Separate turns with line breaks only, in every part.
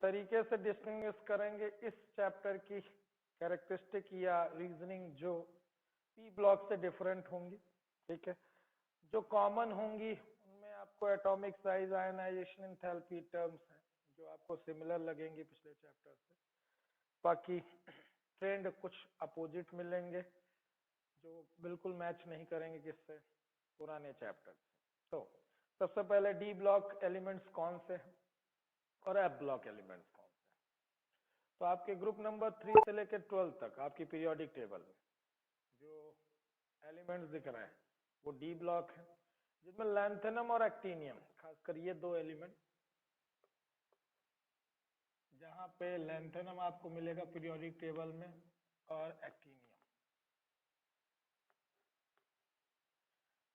तरीके से डिस्टिंग्विश करेंगे इस चैप्टर की कैरेक्टरिस्टिक या रीजनिंग जो पी ब्लॉक से डिफरेंट होंगी, ठीक है। जो कॉमन होंगी उनमें आपको atomic size, ionisation, enthalpy terms हैं जो आपको सिमिलर लगेंगी पिछले चैप्टर से। बाकी ट्रेंड कुछ अपोजिट मिलेंगे जो बिल्कुल मैच नहीं करेंगे किससे, पुराने चैप्टर से। तो सबसे पहले डी ब्लॉक एलिमेंट्स कौन से हैं और एफ ब्लॉक एलिमेंट्स कौन से हैं। तो आपके ग्रुप नंबर 3 से लेकर 12 तक आपकी पीरियोडिक टेबल में जो एलिमेंट्स दिख रहे हैं वो डी ब्लॉक है, जिसमें लैंथेनम और एक्टिनियम, खासकर ये दो एलिमेंट, जहां पे लैंथेनम आपको मिलेगा पीरियोडिक टेबल में और एक्टिनियम।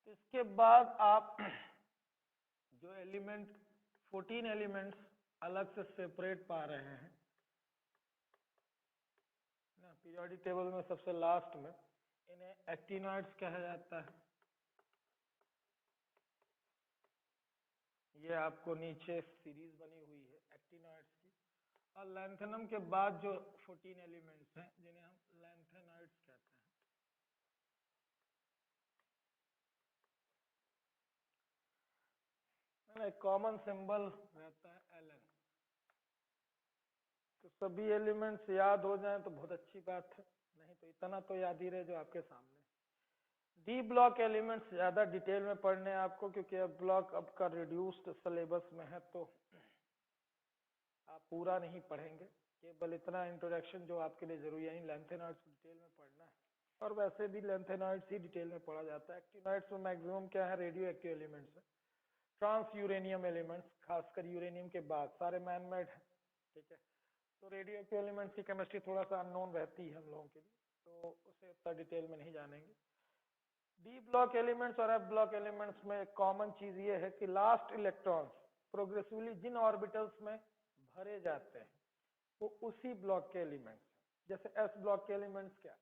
इसके बाद आप जो एलिमेंट 14 एलिमेंट्स अलग से सेपरेट पा रहे हैं ना पीरियोडिक टेबल में, सबसे लास्ट में, इन्हें एक्टिनॉइड्स कहा जाता है। ये आपको नीचे सीरीज बनी हुई है एक्टिनॉइड्स की। और लैंथेनम के बाद जो 14 एलिमेंट्स हैं जिन्हें हम लैंथेनॉइड्स कहते हैं। एक कॉमन सिंबल रहता है Ln। तो सभी एलिमेंट्स याद हो जाएं तो बहुत अच्छी बात है, नहीं तो इतना तो याद ही रहे जो आपके सामने। डी ब्लॉक एलिमेंट्स ज्यादा डिटेल में पढ़ने हैं आपको, क्योंकि अब ब्लॉक अब का रिड्यूस्ड सिलेबस में है तो आप पूरा नहीं पढ़ेंगे, केवल इतना इंट्रोडक्शन जो आपके लिए जरूरी है। लैंथेनॉइड्स को डिटेल में पढ़ना है, और वैसे भी लैंथेनॉइड्स ही डिटेल में पढ़ा जाता है। एक्टिनॉइड्स में मैक्सिमम क्या है, रेडियो एक्टिव एलिमेंट्स है। ट्रांस यूरेनियम एलिमेंट्स, खासकर यूरेनियम के बाद सारे मैन मेड है, ठीक है। तो रेडियो एक्टिव एलिमेंट्स की केमिस्ट्री थोड़ा सा अननोन रहती है हम लोगों के लिए, तो उसे उतना डिटेल में नहीं जानेंगे। डी ब्लॉक एलिमेंट्स और एफ ब्लॉक एलिमेंट्स में एक कॉमन चीज ये है कि लास्ट इलेक्ट्रॉन्स प्रोग्रेसिवली जिन ऑर्बिटल्स में भरे जाते हैं वो उसी ब्लॉक के एलिमेंट्स हैं। जैसे एस ब्लॉक के एलिमेंट्स क्या,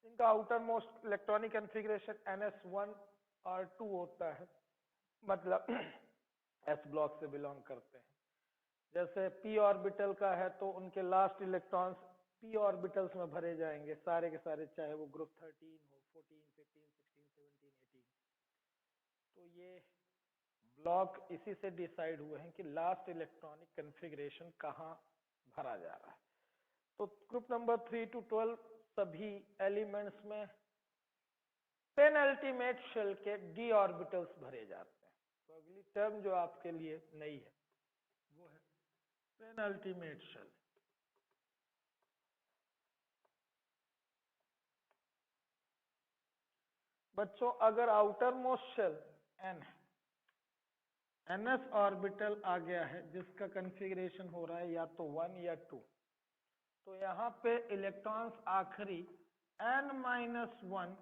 इनका outer most electronic configuration NS1 और 2 होता है, मतलब एस ब्लॉक से बिलोंग करते हैं। जैसे p ऑर्बिटल का है तो उनके लास्ट इलेक्ट्रॉन्स p ऑर्बिटल्स में भरे जाएंगे सारे के सारे, चाहे वो ग्रुप 13 हो, 14, 15, 16, 17, 18। तो ये ब्लॉक इसी से डिसाइड हुए हैं कि लास्ट इलेक्ट्रॉनिक कॉन्फ़िगरेशन कहाँ भरा जा रहा है। तो ग्रुप नंबर 3 to 12 सभी एलिमेंट्स में पेनल्टीमेट शेल के डी ऑर्बिटल्स भरे जाते हैं। तो अगली टर्म जो आपके लिए नई है वो है पेनल्टीमेट शेल। बच्चों अगर आउटर मोस्ट शेल n है, ns ऑर्बिटल आ गया है जिसका कॉन्फ़िगरेशन हो रहा है या तो 1 या 2, तो यहाँ पे इलेक्ट्रॉन्स आखिरी n-1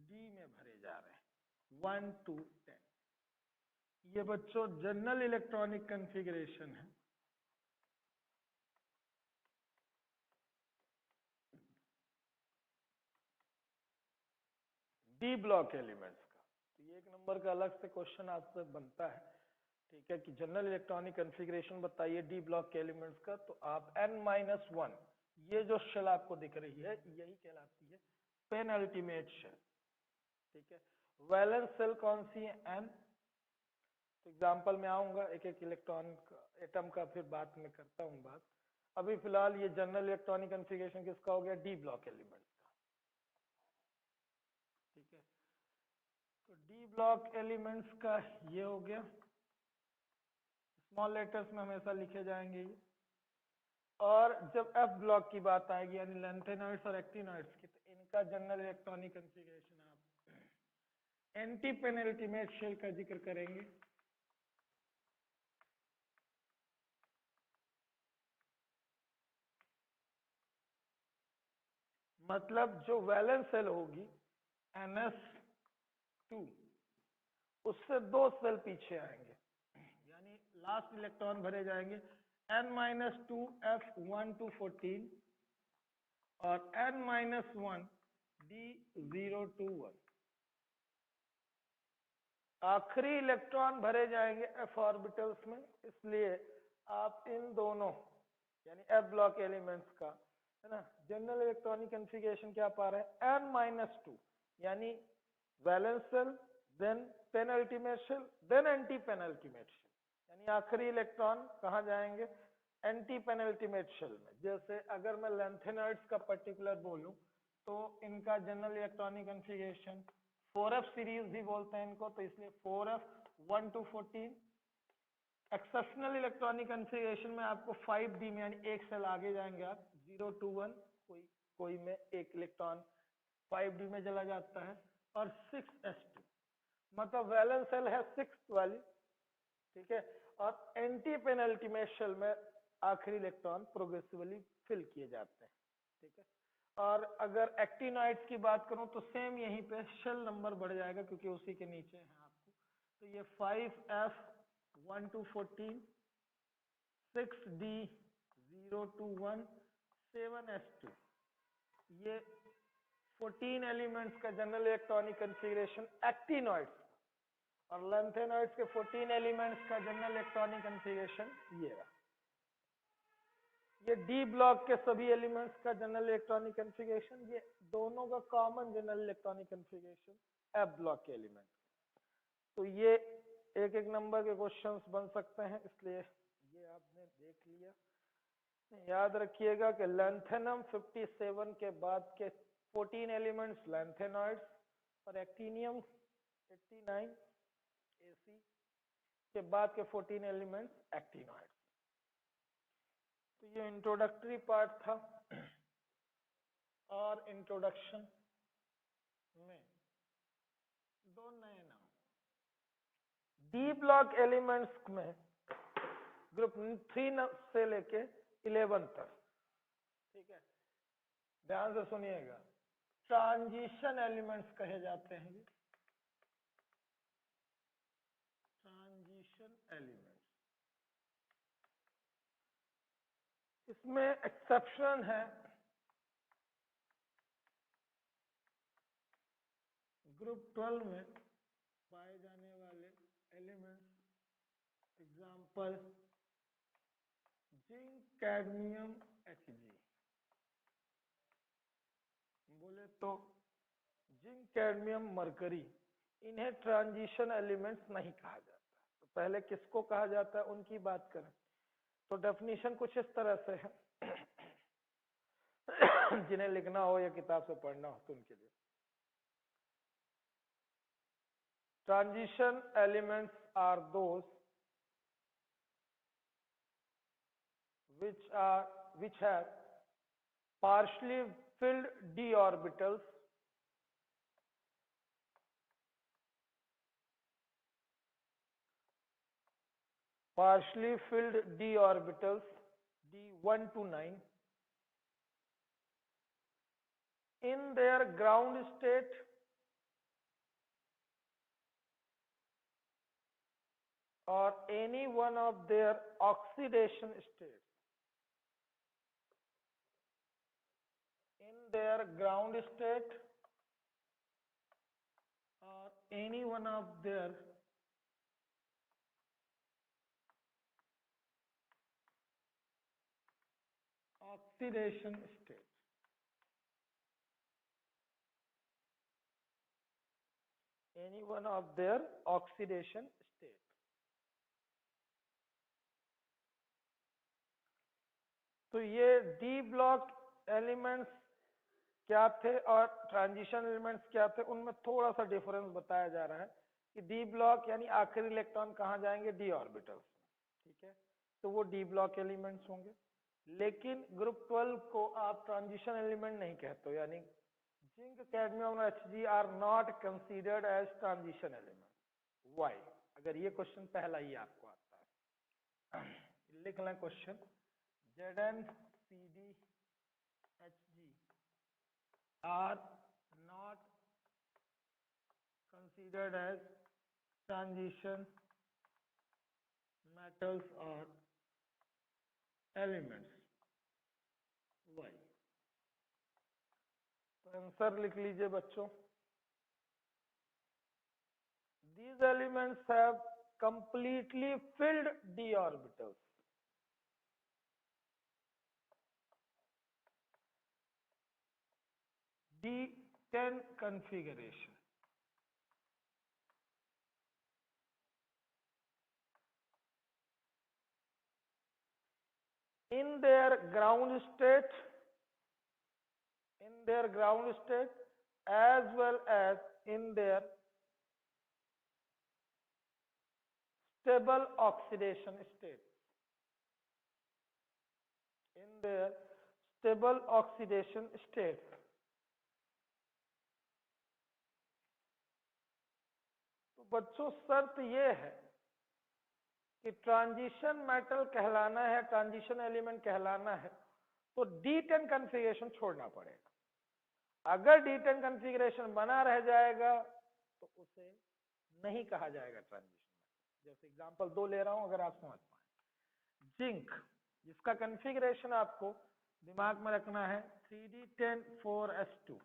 d में भरे जा रहे हैं, 1 to 10। ये बच्चों जनरल इलेक्ट्रॉनिक कॉन्फ़िगरेशन है। डी ब्लॉक एलिमेंट्स का। तो ये एक नंबर का अलग से क्वेश्चन आपसे बनता है, ठीक है, कि जनरल इलेक्ट्रॉनिक कॉन्फ़िगरेशन बताइए डी ब्लॉक के एलिमेंट्स का। तो आप n-1, ये जो शेल आपको दिख रही है यही कहलाती है पेनल्टीमेट शेल, ठीक है। वैलेंस शेल कौन सी है, n। तो एग्जाम्पल में आऊंगा, एक एक इलेक्ट्रॉन का, एटम का फिर बाद में करता हूं बात। अभी फिलहाल ये जनरल इलेक्ट्रॉनिक कॉन्फ़िगरेशन किसका हो गया, डी ब्लॉक एलिमेंट्स का, ठीक है। तो डी ब्लॉक एलिमेंट्स का ये हो गया, स्मॉल लेटर्स में हमेशा लिखे जाएंगे ये। और जब एफ ब्लॉक की बात आएगी यानी लैंथेनॉइड्स और एक्टिनॉइड्स की, तो इनका जनरल इलेक्ट्रॉनिक कॉन्फ़िगरेशन आप एंटी पेनल्टीमेट शेल का जिक्र करेंगे। मतलब जो वैलेंस शेल होगी NS2, उससे 2 शेल पीछे आएंगे, यानी लास्ट इलेक्ट्रॉन भरे जाएंगे n-2 F1 to 14 और n-1 D0 to 1। आखिरी इलेक्ट्रॉन भरे जाएंगे f ऑर्बिटल्स में, इसलिए आप इन दोनों यानी एफ ब्लॉक एलिमेंट्स का, है ना, जनरल इलेक्ट्रॉनिक कॉन्फ़िगरेशन क्या पा रहे हैं, n-2, यानी valence shell, then penultimate shell, then antepenultimate shell, यानी आखिरी इलेक्ट्रॉन कहाँ जाएंगे, एंटी पेनल्टीमेट शेल में। जैसे अगर मैं लैंथेनॉइड्स का पर्टिकुलर बोलूं तो इनका general electronic configuration 4f series भी बोलते हैं इनको, तो इसलिए 4f 1 to 14। Exceptional electronic configuration में आपको 5d में, यानी एक सेल आगे जाएंगे आप, 0 to 1, कोई में एक इलेक्ट्रॉन 5d में चला जाता है, और 6s2, मतलब वैलेंस सेल है 6 वाली, ठीक है, और एंटी पेनल्टीमेट शेल में आखिरी इलेक्ट्रॉन प्रोग्रेसिवली फिल किए जाते हैं, ठीक है। और अगर एक्टिनॉइड्स की बात करूं तो सेम यहीं पे शेल नंबर बढ़ जाएगा क्योंकि उसी के नीचे है आपको, तो ये 5f 1 to 14, 6d 0 to 1, 7s2, ये 14 एलिमेंट्स का जनरल इलेक्ट्रॉनिक कॉन्फ़िगरेशन एक्टिनॉइड्स, और लैंथेनॉइड्स के 14 एलिमेंट्स का जनरल इलेक्ट्रॉनिक कॉन्फ़िगरेशन ये रहा। ये डी ब्लॉक के सभी एलिमेंट्स का जनरल इलेक्ट्रॉनिक कॉन्फ़िगरेशन, ये दोनों का common general electronic configuration F block के एलिमेंट। तो ये एक एक नंबर के क्वेश्चंस बन सकते हैं, इसलिए ये आपने देख लिया। याद रखिएगा कि लैंथेनम 57 के बाद के 14 एलिमेंट्स लैंथेनॉइड्स, और एक्टिनियम 89 AC के बाद के 14 एलिमेंट्स एक्टिनॉइड्स। तो ये इंट्रोडक्टरी पार्ट था, और इंट्रोडक्शन में दो नए नाम, डी ब्लॉक एलिमेंट्स में ग्रुप 3 से लेके 11 तक, ठीक है, ध्यान से सुनिएगा, ट्रांजिशन एलिमेंट्स कहे जाते हैं ये, ट्रांजिशन एलिमेंट्स। इसमें एक्सेप्शन है ग्रुप 12 में पाए जाने वाले elements, example zinc, cadmium, Hg। बोले तो जिंक, कैडमियम, मरकरी, इन्हें ट्रांजिशन एलिमेंट्स नहीं कहा जाता। तो पहले किसको कहा जाता है उनकी बात करें तो डेफिनेशन कुछ इस तरह से है जिन्हें लिखना हो या किताब से पढ़ना हो तो उनके लिए। Transition elements are those which have partially filled d orbitals d1 to 9 in their ground state or any one of their oxidation states. In their ground state or any one of their oxidation state. Any one of their oxidation state. तो ये D block elements क्या थे और transition elements क्या थे, उनमें थोड़ा सा डिफरेंस बताया जा रहा है कि डी ब्लॉक यानी आखिरी इलेक्ट्रॉन कहाँ जाएंगे, डी ऑर्बिटल्स, ठीक है, तो वो डी ब्लॉक एलिमेंट्स होंगे। लेकिन ग्रुप 12 को आप ट्रांजिशन एलिमेंट नहीं कहते हो, यानी जिंक, कैडमियम और Hg are not considered as transition element. Why? अगर ये क्वेश्चन पहला ही आपको आता है, लिख लें question, Zn, Cd, Hg are not considered as transition metals or elements. Why? तो आंसर लिख लीजिए बच्चों। These elements have completely filled d orbitals. D10 configuration. In their ground state, as well as in their stable oxidation state. In their stable oxidation state. तो बच्चों शर्त ये है कि ट्रांजिशन मेटल कहलाना है, ट्रांजिशन एलिमेंट कहलाना है, तो D10 कॉन्फ़िगरेशन छोड़ना पड़ेगा। अगर D10 कॉन्फ़िगरेशन बना रह जाएगा तो उसे नहीं कहा जाएगा ट्रांजिशन मेटल। जैसे एग्जांपल 2 ले रहा हूं, अगर आप समझ पाए। जिंक, जिसका कॉन्फ़िगरेशन आपको दिमाग में रखना है 3D10 4s2।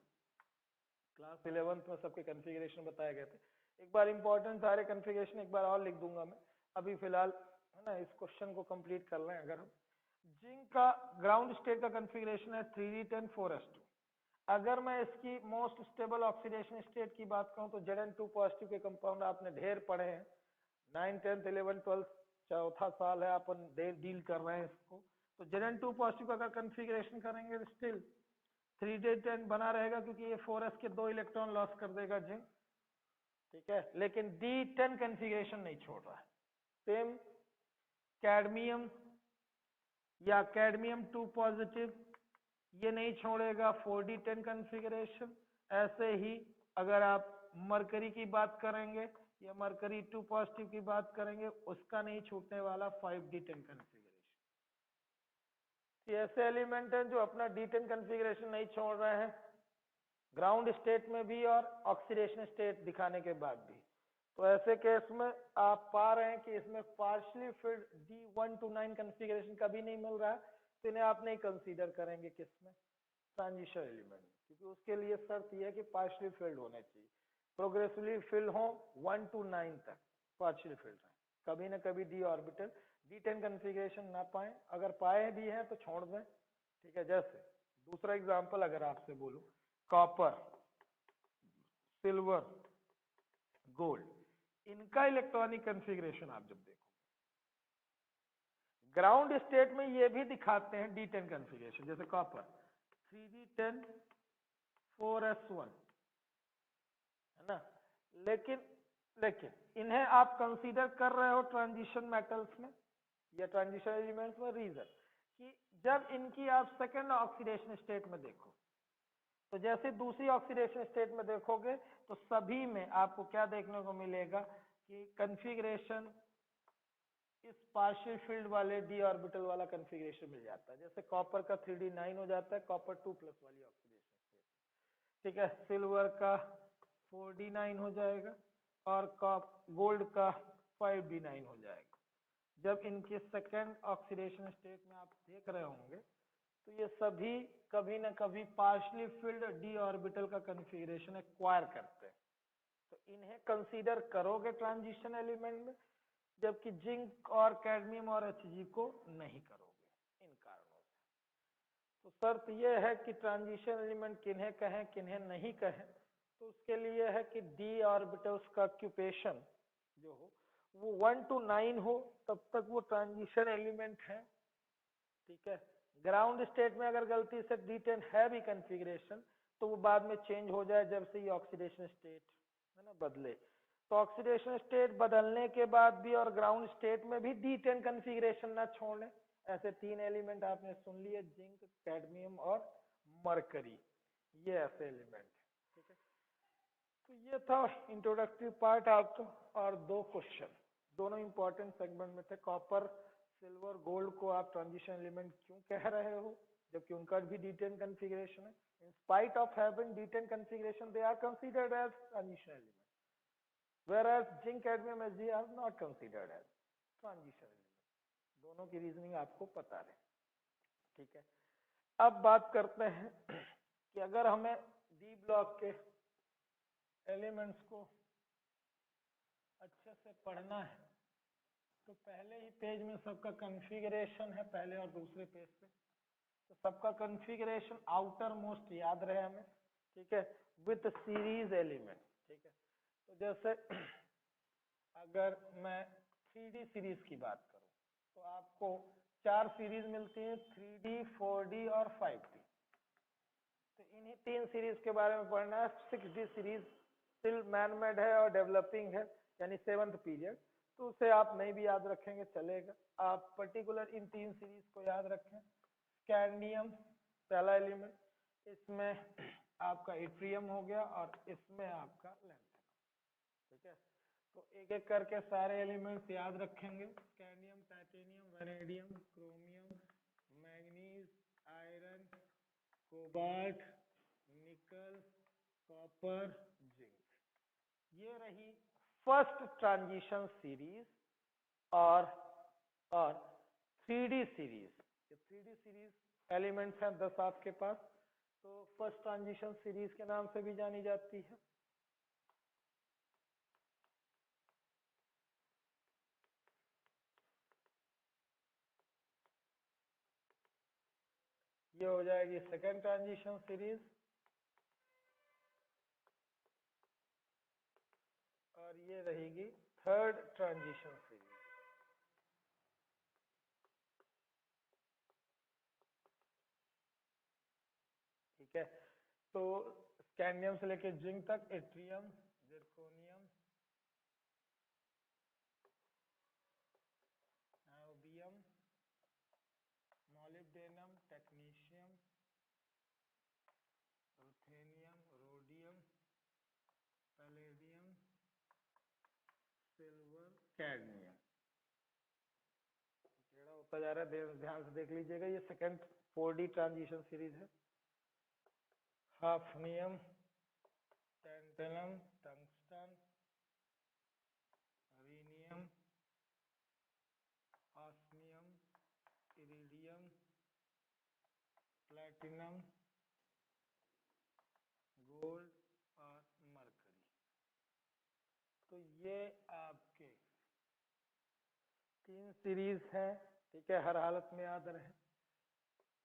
क्लास 11th में सबके कॉन्फ़िगरेशन बताए गए थे। एक बार इंपॉर्टेंट सारे कॉन्फ़िगरेशन एक बार और लिख दूंगा मैं, अभी फिलहाल है ना इस क्वेश्चन को कंप्लीट कर लें। अगर हम जिंक का ग्राउंड स्टेट का कॉन्फ़िगरेशन है 3D10 4s2। अगर मैं इसकी मोस्ट स्टेबल ऑक्सीडेशन स्टेट की बात करूं तो Zn2 पॉजिटिव के कंपाउंड आपने ढेर पढ़े हैं, 9th 10th 11th 12th चौथा साल है अपन डील कर रहे हैं इसको। तो Zn2 पॉजिटिव का अगर कॉन्फ़िगरेशन करेंगे स्टिल 3D10 बना रहेगा, क्योंकि ये 4s के 2 इलेक्ट्रॉन लॉस कर देगा जिंक, ठीक है। लेकिन D10 कॉन्फ़िगरेशन नहीं छोड़ रहा है। सेम कैडमियम या कैडमियम 2 पॉजिटिव, ये नहीं छोड़ेगा 4D10 कॉन्फ़िगरेशन। ऐसे ही अगर आप मरकरी की बात करेंगे या मरकरी 2 पॉजिटिव की बात करेंगे, उसका नहीं छूटने वाला 5D10 कॉन्फ़िगरेशन। ऐसे एलिमेंट हैं जो अपना D10 कॉन्फ़िगरेशन नहीं छोड़ रहे हैं, ग्राउंड स्टेट में भी और ऑक्सीडेशन स्टेट दिखाने के बाद भी। तो ऐसे केस में आप पा रहे हैं कि इसमें partially field D1 to 9 configuration कभी नहीं मिल रहा है, तो इन्हें आप नहीं कंसीडर करेंगे किसमें, ट्रांजिशन एलिमेंट, क्योंकि उसके लिए शर्त यह है कि पार्शियली फिल्ड होने चाहिए, प्रोग्रेसिवली फिल्ड हो 1 to 9 तक पार्शियली फिल्ड है। कभी ना कभी D ऑर्बिटल D10 कॉन्फ़िगरेशन ना पाए, अगर पाए भी हैं तो छोड़ दें, ठीक है। जैसे दूसरा एग्जांपल अगर आपसे बोलूं, कॉपर, सिल्वर, गोल्ड, इनका इलेक्ट्रॉनिक कॉन्फ़िगरेशन आप जब देखो ग्राउंड स्टेट में ये भी दिखाते हैं D10 कॉन्फ़िगरेशन। जैसे कॉपर 3D10 4s1 है ना, लेकिन इन्हें आप कंसीडर कर रहे हो ट्रांजिशन मेटल्स में या ट्रांजिशन एलिमेंट्स में। रीजन कि जब इनकी आप सेकेंड ऑक्सीडेशन स्टेट में देखो, तो जैसे दूसरी ऑक्सीडेशन स्टेट में देखोगे तो सभी में आपको क्या देखने को मिलेगा कि कॉन्फ़िगरेशन इस पार्शियल फील्ड वाले D ऑर्बिटल वाला कॉन्फ़िगरेशन मिल जाता है। जैसे कॉपर का 3D9 हो जाता है, कॉपर 2+ वाली ऑक्सीडेशन स्टेट, ठीक है। सिल्वर का 4D9 हो जाएगा और गोल्ड का 5D9 हो जाएगा। जब इनके सेकेंड ऑक्सीडेशन स्टेट में आप देख रहे होंगे तो ये सभी कभी ना कभी पार्शियली फिल्ड D ऑर्बिटल का कॉन्फ़िगरेशन एक्वायर करते हैं, तो इन्हें कंसीडर करोगे ट्रांजिशन एलिमेंट में, जबकि जिंक और कैडमियम और Hg को नहीं करोगे इन कारणों से। तो शर्त यह है कि ट्रांजिशन एलिमेंट किन्हें कहें किन्हें नहीं कहें, तो उसके लिए है कि D ऑर्बिटल्स का ऑक्यूपेशन जो हो वो 1 to 9 हो, तब तक वो ट्रांजिशन एलिमेंट है, ठीक है। ग्राउंड स्टेट में अगर गलती से D10 है भी कॉन्फ़िगरेशन तो वो बाद में चेंज हो जाए जब से ये ऑक्सीडेशन स्टेट है ना बदले। तो ऑक्सीडेशन स्टेट बदलने के बाद भी और ग्राउंड स्टेट में भी D10 कॉन्फ़िगरेशन ना छोड़े। ऐसे 3 एलिमेंट आपने सुन लिए, जिंक, कैडमियम और मरकरी, ये ऐसे एलिमेंट है, ठीक है। तो ये था इंट्रोडक्टरी पार्ट आपका, और 2 क्वेश्चन दोनों इंपॉर्टेंट सेगमेंट में थे। कॉपर, सिल्वर, गोल्ड को आप ट्रांजिशन एलिमेंट क्यों कह रहे हो, जबकि उनका भी D10 कॉन्फ़िगरेशन है। In spite of having D10 configuration they are considered as transition element, whereas zinc, cadmium, Hg are not considered as transition element। दोनों की रीजनिंग आपको पता है, ठीक है। अब बात करते हैं कि अगर हमें D ब्लॉक के एलिमेंट्स को अच्छे से पढ़ना है तो पहले ही पेज में सबका कॉन्फ़िगरेशन है, पहले और दूसरे पेज पे, तो सबका कॉन्फ़िगरेशन आउटर मोस्ट याद रहे हमें, ठीक है, विथ सीरीज एलिमेंट। ठीक है, तो जैसे अगर मैं 3D सीरीज की बात करूं तो आपको 4 सीरीज मिलती है, 3D, 4D और 5D। तो इन्हीं 3 सीरीज के बारे में पढ़ना है। 6D series still man made है और डेवलपिंग है, यानी 7th पीरियड, तो उसे आप नहीं भी याद रखेंगे चलेगा। आप पर्टिकुलर इन 3 सीरीज को याद रखें। स्कैंडियम पहला एलिमेंट, इसमें आपका इट्रियम हो गया और इसमें आपका लैंथेनम। ठीक है, तो एक एक करके सारे एलिमेंट्स याद रखेंगे। Scandium, titanium, vanadium, chromium, manganese, iron, cobalt, nickel, copper, zinc. ये रही फर्स्ट ट्रांजिशन सीरीज और 3D सीरीज। ये 3D सीरीज एलिमेंट्स हैं 10 आपके पास, तो फर्स्ट ट्रांजिशन सीरीज के नाम से भी जानी जाती है। ये हो जाएगी सेकेंड ट्रांजिशन सीरीज और ये रहेगी थर्ड ट्रांजिशन सीरीज। ठीक है, तो स्कैंडियम से लेकर जिंक तक, atrium, zirconium, niobium, molybdenum, technetium, ruthenium, rhodium, palladium, silver, cadmium. टेढ़ा होता जा रहा है, ध्यान से देख लीजिएगा। ये सेकंड 4D ट्रांजिशन सीरीज है। Hafnium, tantalum, tungsten, rhenium, osmium, iridium, platinum, gold और मरकरी। तो ये आपके 3 सीरीज हैं। ठीक है, हर हालत में याद रहे।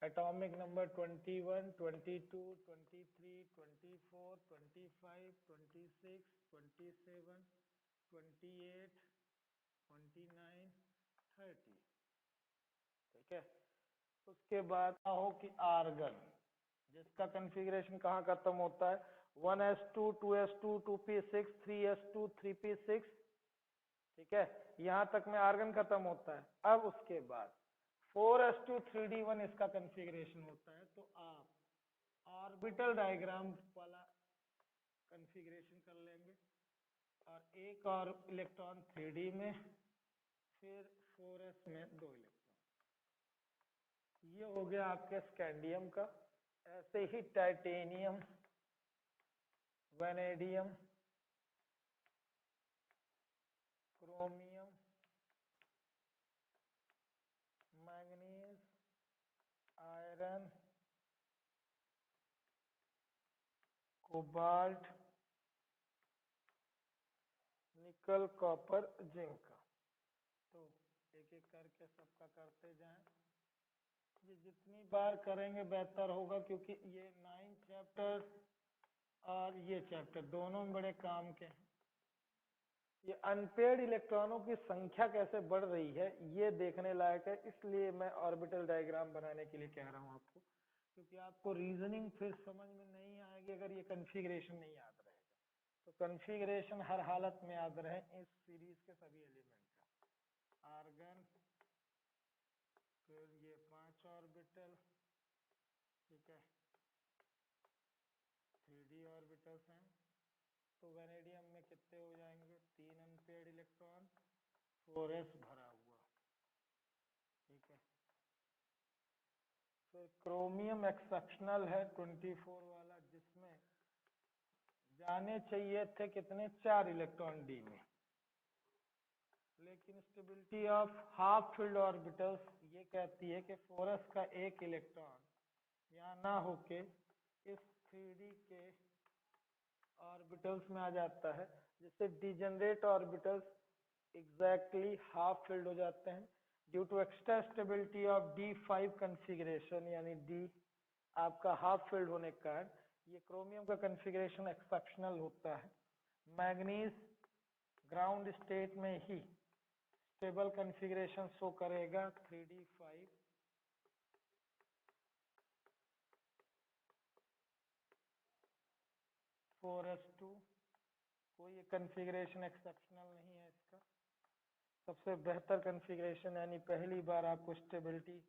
Atomic number 21, 22, 23, 24, 25, 26, 27, 28, 29, 30। ठीक है, उसके बाद हो कि आर्गन, जिसका कॉन्फ़िगरेशन कहाँ खत्म होता है, 1s2, 2s2, 2p6, 3s2, 3p6। ठीक है, यहां तक में आर्गन खत्म होता है। अब उसके बाद 4s2, 3d1 इसका कॉन्फ़िगरेशन होता है। तो आप ऑर्बिटल डायग्राम वाला कॉन्फ़िगरेशन कर लेंगे और एक और इलेक्ट्रॉन 3d में, फिर 4s में 2 इलेक्ट्रॉन। ये हो गया आपके स्कैंडियम का। ऐसे ही titanium, vanadium, chromium, manganese, iron, cobalt, nickel, copper, zinc. तो एक एक करके सबका करते जाएं। ये जितनी बार करेंगे बेहतर होगा, क्योंकि ये 9 चैप्टर और ये चैप्टर दोनों में बड़े काम के हैं। ये अनपेयर्ड इलेक्ट्रॉनों की संख्या कैसे बढ़ रही है ये देखने लायक है, इसलिए मैं ऑर्बिटल डायग्राम बनाने के लिए कह रहा हूं आपको, क्योंकि आपको रीजनिंग फिर समझ में नहीं आएगी अगर ये कॉन्फ़िगरेशन नहीं याद रहेगा। तो कॉन्फ़िगरेशन हर हालत में याद रहे इस सीरीज के सभी एलिमेंट का। आर्गन, फिर ये 5 ऑर्बिटल, ठीक है, 3D ऑर्बिटल्स हैं। तो वैनेडियम में कितने हो जाएंगे, 3 अनपेयर्ड इलेक्ट्रॉन, 4s भरा हुआ। ठीक है, फिर क्रोमियम एक्सेप्शनल है 24 वाला, जिसमें जाने चाहिए थे कितने, 4 इलेक्ट्रॉन डी में, लेकिन stability of half field orbitals ये कहती है कि 4s का एक इलेक्ट्रॉन यहाँ ना होके इस 3D के ऑर्बिटल्स में आ जाता है, जिससे degenerate orbitals exactly half filled हो जाते हैं due to extra stability of D5 configuration, यानी D आपका हाफ फील्ड होने के कारण ये क्रोमियम का कॉन्फ़िगरेशन एक्सेप्शनल होता है। मैग्नीज ग्राउंड स्टेट में ही स्टेबल कॉन्फ़िगरेशन शो करेगा 3d5 4s2। कोई ये कॉन्फ़िगरेशन एक्सेप्शनल नहीं है इसका। सबसे बेहतर कॉन्फ़िगरेशन, यानी पहली बार आपको स्टेबिलिटी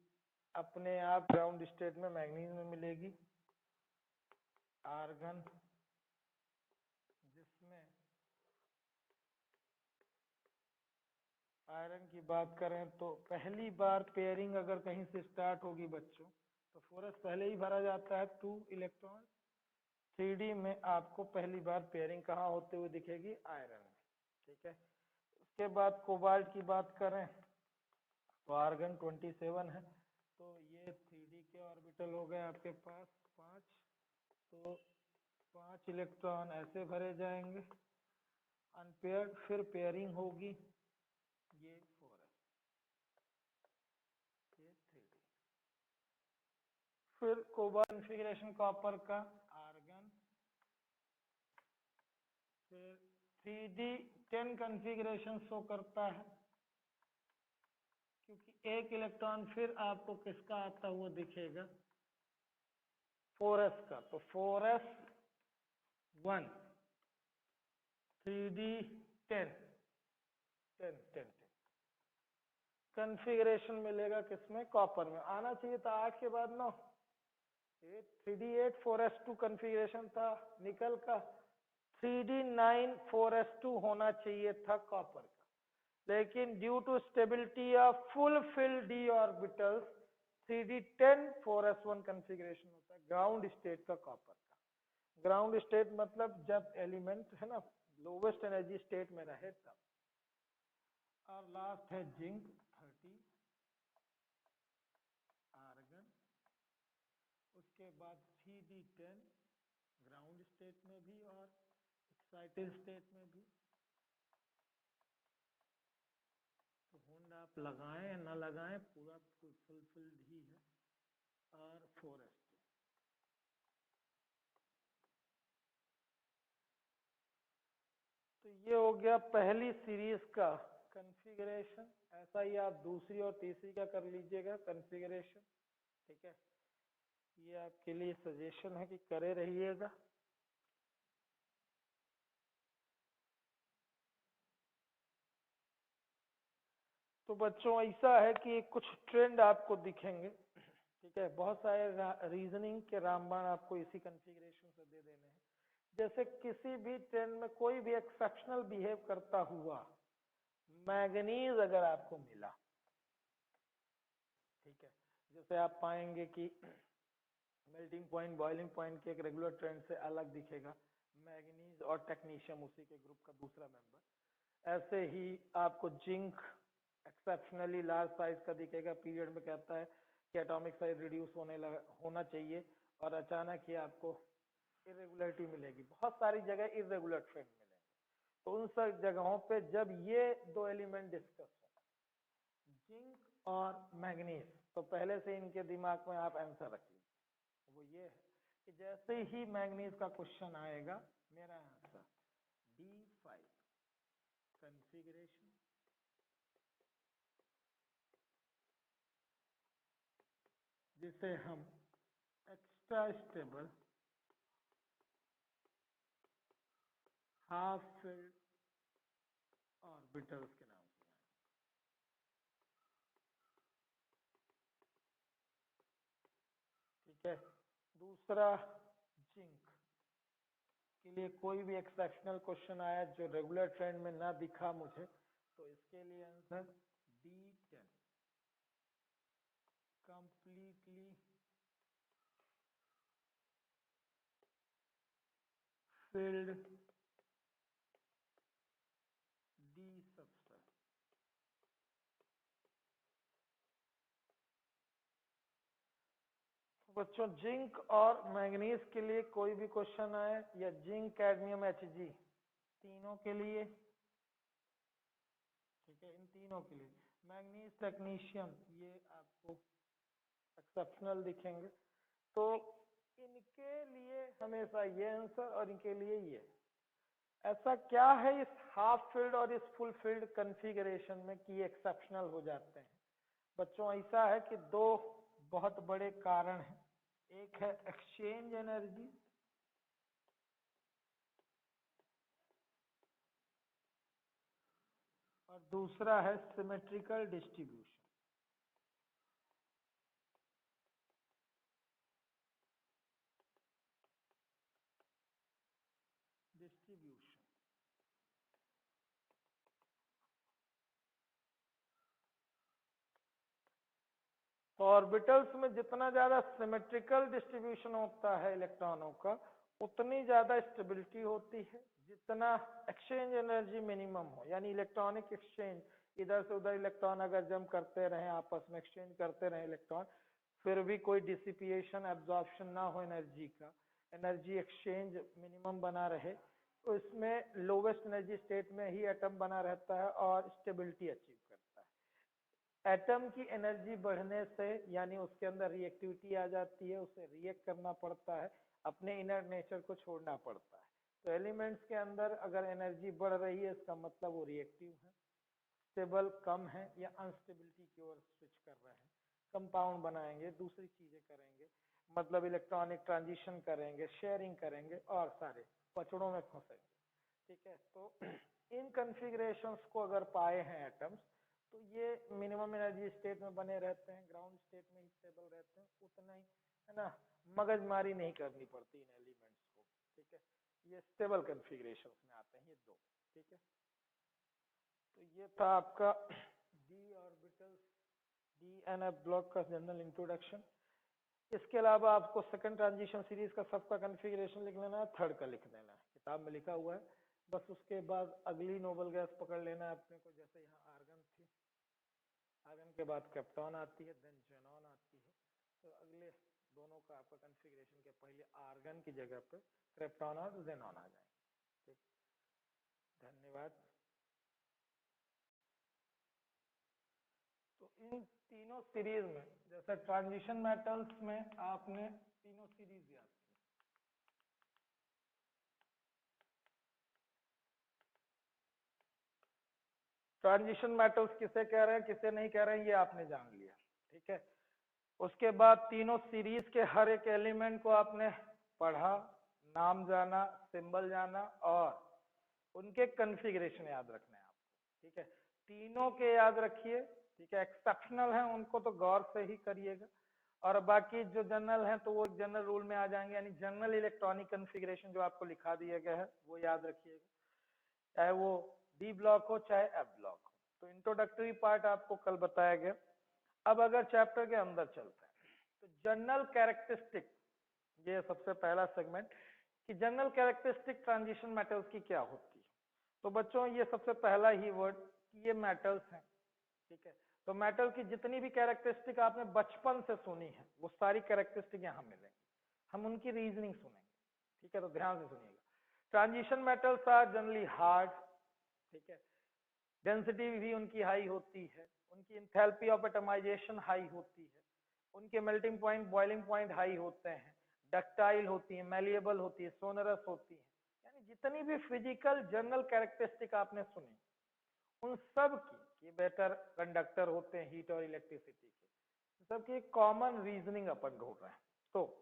अपने आप ग्राउंड स्टेट में मैग्नीज में मिलेगी। आर्गन, जिसमें आयरन की बात करें तो पहली बार पेयरिंग अगर कहीं से स्टार्ट होगी बच्चों, तो 4s पहले ही भरा जाता है 2 इलेक्ट्रॉन। 3d में आपको पहली बार पेयरिंग कहाँ होते हुए दिखेगी? आयरन में। ठीक है। उसके बाद कोबाल्ट की बात करें तो आर्गन 27 है, तो ये 3d के ऑर्बिटल हो गए आपके पास 5, तो 5 इलेक्ट्रॉन ऐसे भरे जाएंगे अनपेयर्ड, फिर पेयरिंग होगी, ये 4s, ये 3d। फिर कोबाल्ट कॉन्फ़िगरेशन कॉपर का आर्गन, फिर 3d10 कॉन्फ़िगरेशन शो करता है, क्योंकि एक इलेक्ट्रॉन फिर आपको किसका आता हुआ दिखेगा? 4s का, तो 4s 1 3d10 10 10 कॉन्फ़िगरेशन मिलेगा किसमें? कॉपर में। आना चाहिए था 8 के बाद 9, 3d8 4s2 कॉन्फ़िगरेशन था निकल का, 3d9 4s2 होना चाहिए था कॉपर का, लेकिन due to stability of full filled d orbitals 3d10 4s1 configuration होता है ग्राउंड स्टेट का कॉपर का। ग्राउंड स्टेट मतलब जब एलिमेंट है ना लोवेस्ट एनर्जी स्टेट में रहे तब। और लास्ट है जिंक 30 आर्गन, उसके बाद 3d10 ग्राउंड स्टेट में भी और एक्साइटेड स्टेट में भी। तो होंड आप लगाएं या ना लगाएं, पूरा फुलफिल्ड ही है। और 4s2, तो ये हो गया पहली सीरीज का कॉन्फ़िगरेशन। ऐसा ही आप दूसरी और तीसरी का कर लीजिएगा कॉन्फ़िगरेशन। ठीक है, ये आपके लिए सजेशन है कि करे रहिएगा। तो बच्चों ऐसा है कि कुछ ट्रेंड आपको दिखेंगे। ठीक है, बहुत सारे रीजनिंग के रामबाण आपको इसी कॉन्फ़िगरेशन से दे देने हैं। जैसे किसी भी ट्रेंड में कोई भी एक्सेप्शनल बिहेव करता हुआ मैग्नीज अगर आपको मिला, ठीक है, जैसे आप पाएंगे कि मेल्टिंग पॉइंट बॉइलिंग पॉइंट के एक रेगुलर ट्रेंड से अलग दिखेगा, मैग्नीज और टेक्नीशियम उसी के ग्रुप का दूसरा मेंबर। ऐसे ही आपको जिंक एक्सेप्शनली लार्ज साइज का दिखेगा, पीरियड में कहता है कि एटॉमिक साइज रिड्यूस होना चाहिए, और अचानक ही आपको इरेगुलरिटी मिलेगी। बहुत सारी जगह इरेगुलर ट्रेंड मिलेंगे। तो उन सब जगहों पे जब ये दो एलिमेंट डिस्कस हो, जिंक और मैग्नीज, तो पहले से इनके दिमाग में आप आंसर रख लीजिए। वो ये है कि जैसे ही मैग्नीज का क्वेश्चन आएगा, मेरा आंसर D5 कॉन्फ़िगरेशन, जिसे हम extra stable half filled orbitals के नाम से जानेंगे। ठीक है, दूसरा जिंक के लिए कोई भी एक्सेप्शनल क्वेश्चन आया जो रेगुलर ट्रेंड में ना दिखा मुझे, तो इसके लिए answer D10 completely filled D subset. बच्चों जिंक और मैग्नीज के लिए कोई भी क्वेश्चन आए, या जिंक कैडमियम Hg, तीनों के लिए, ठीक है, इन तीनों के लिए, मैग्नीज टेक्नीशियम, ये आपको एक्सेप्शनल दिखेंगे। तो इनके लिए हमेशा ये आंसर और इनके लिए ये। ऐसा क्या है इस हाफ फील्ड और इस फुल फील्ड कॉन्फ़िगरेशन में कि ये एक्सेप्शनल हो जाते हैं? बच्चों ऐसा है कि दो बहुत बड़े कारण हैं। एक है एक्सचेंज एनर्जी और दूसरा है सिमेट्रिकल डिस्ट्रीब्यूशन। तो ऑर्बिटल्स में जितना ज्यादा सिमेट्रिकल डिस्ट्रीब्यूशन होता है इलेक्ट्रॉनों का, उतनी ज्यादा स्टेबिलिटी होती है। जितना एक्सचेंज एनर्जी मिनिमम हो, यानी इलेक्ट्रॉनिक एक्सचेंज, इधर से उधर इलेक्ट्रॉन अगर जंप करते रहे, आपस में एक्सचेंज करते रहे इलेक्ट्रॉन, फिर भी कोई डिसिपिएशन एब्जॉर्प्शन ना हो एनर्जी का, एनर्जी एक्सचेंज मिनिमम बना रहे, तो इसमें लोवेस्ट एनर्जी स्टेट में ही एटम बना रहता है और स्टेबिलिटी अचीव करता है। एटम की एनर्जी बढ़ने से यानी उसके अंदर रिएक्टिविटी आ जाती है, उसे रिएक्ट करना पड़ता है, अपने इनर नेचर को छोड़ना पड़ता है। तो एलिमेंट्स के अंदर अगर एनर्जी बढ़ रही है, इसका मतलब वो रिएक्टिव है, स्टेबल कम है या अनस्टेबिलिटी की ओर स्विच कर रहे हैं, कंपाउंड बनाएंगे, दूसरी चीजें करेंगे, मतलब इलेक्ट्रॉनिक ट्रांजिशन करेंगे, शेयरिंग करेंगे और सारे पचड़ों में फंसेंगे। ठीक है, तो इन कॉन्फ़िगरेशंस को अगर पाए हैं एटम्स, तो ये मिनिमम एनर्जी स्टेट में बने रहते हैं, ग्राउंड स्टेट में ही स्टेबल रहते हैं, उतना ही है ना, मगजमारी नहीं करनी पड़ती इन एलिमेंट्स को। ठीक है, ये स्टेबल कॉन्फ़िगरेशंस में आते हैं ये दो। ठीक है, तो ये था आपका D orbitals, D and F block का जनरल इंट्रोडक्शन। इसके अलावा आपको सेकंड ट्रांजिशन सीरीज का सबका कॉन्फ़िगरेशन लिख लेना है, थर्ड का लिख देना है, किताब में लिखा हुआ है। बस उसके बाद अगली नोबल गैस पकड़ लेना है अपने को, जैसे यहाँ आर्गन थी, आर्गन के बाद क्रिप्टॉन आती है, देन जेनॉन आती है। तो अगले दोनों का आपका कॉन्फ़िगरेशन के पहले आर्गन की जगह पे क्रिप्टॉन और जेनॉन आ जाएंगे। ठीक, धन्यवाद। तो इन तीनों सीरीज में, जैसे ट्रांजिशन मेटल्स में आपने तीनों सीरीज याद की। ट्रांजिशन मेटल्स किसे कह रहे हैं, किसे नहीं कह रहे हैं, ये आपने जान लिया। ठीक है, उसके बाद तीनों सीरीज के हर एक एलिमेंट को आपने पढ़ा, नाम जाना, सिंबल जाना और उनके कॉन्फ़िगरेशन याद रखने हैं आपको। ठीक है, तीनों के याद रखिए। ठीक है, एक्सेप्शनल है उनको तो गौर से ही करिएगा, और बाकी जो जनरल है तो वो जनरल रूल में आ जाएंगे, यानी जनरल इलेक्ट्रॉनिक कॉन्फ़िगरेशन जो आपको लिखा दिया गया है वो याद रखिएगा, चाहे वो डी ब्लॉक हो चाहे एफ ब्लॉक हो। तो इंट्रोडक्टरी पार्ट आपको कल बताया गया। अब अगर चैप्टर के अंदर चलते हैं, तो जनरल कैरेक्टरिस्टिक, ये सबसे पहला सेगमेंट कि जनरल कैरेक्टरिस्टिक ट्रांजिशन मेटल्स की क्या होती है। तो बच्चों ये सबसे पहला ही वर्ड कि ये मेटल्स हैं। ठीक है, तो मेटल की जितनी भी कैरेक्टरिस्टिक आपने बचपन से सुनी है, वो सारी कैरेक्टरिस्टिक यहाँ मिलेंगी, हम उनकी रीजनिंग सुनेंगे। ठीक है, तो ध्यान से सुनिएगा। Transition metals are generally hard. ठीक है, डेंसिटी भी उनकी हाई होती है, उनकी इंथैल्पी ऑफ एटमाइजेशन हाई होती है, उनके melting point, boiling point high होते हैं, डक्टाइल होती है, मेलिएबल होती है, सोनरस होती है, यानी जितनी भी फिजिकल जनरल कैरेक्टरिस्टिक आपने सुनी, उन सब की, ये बेटर कंडक्टर होते हैं हीट और इलेक्ट्रिसिटी के, सबकी कॉमन रीजनिंग अपन ढूंढ रहे हैं। तो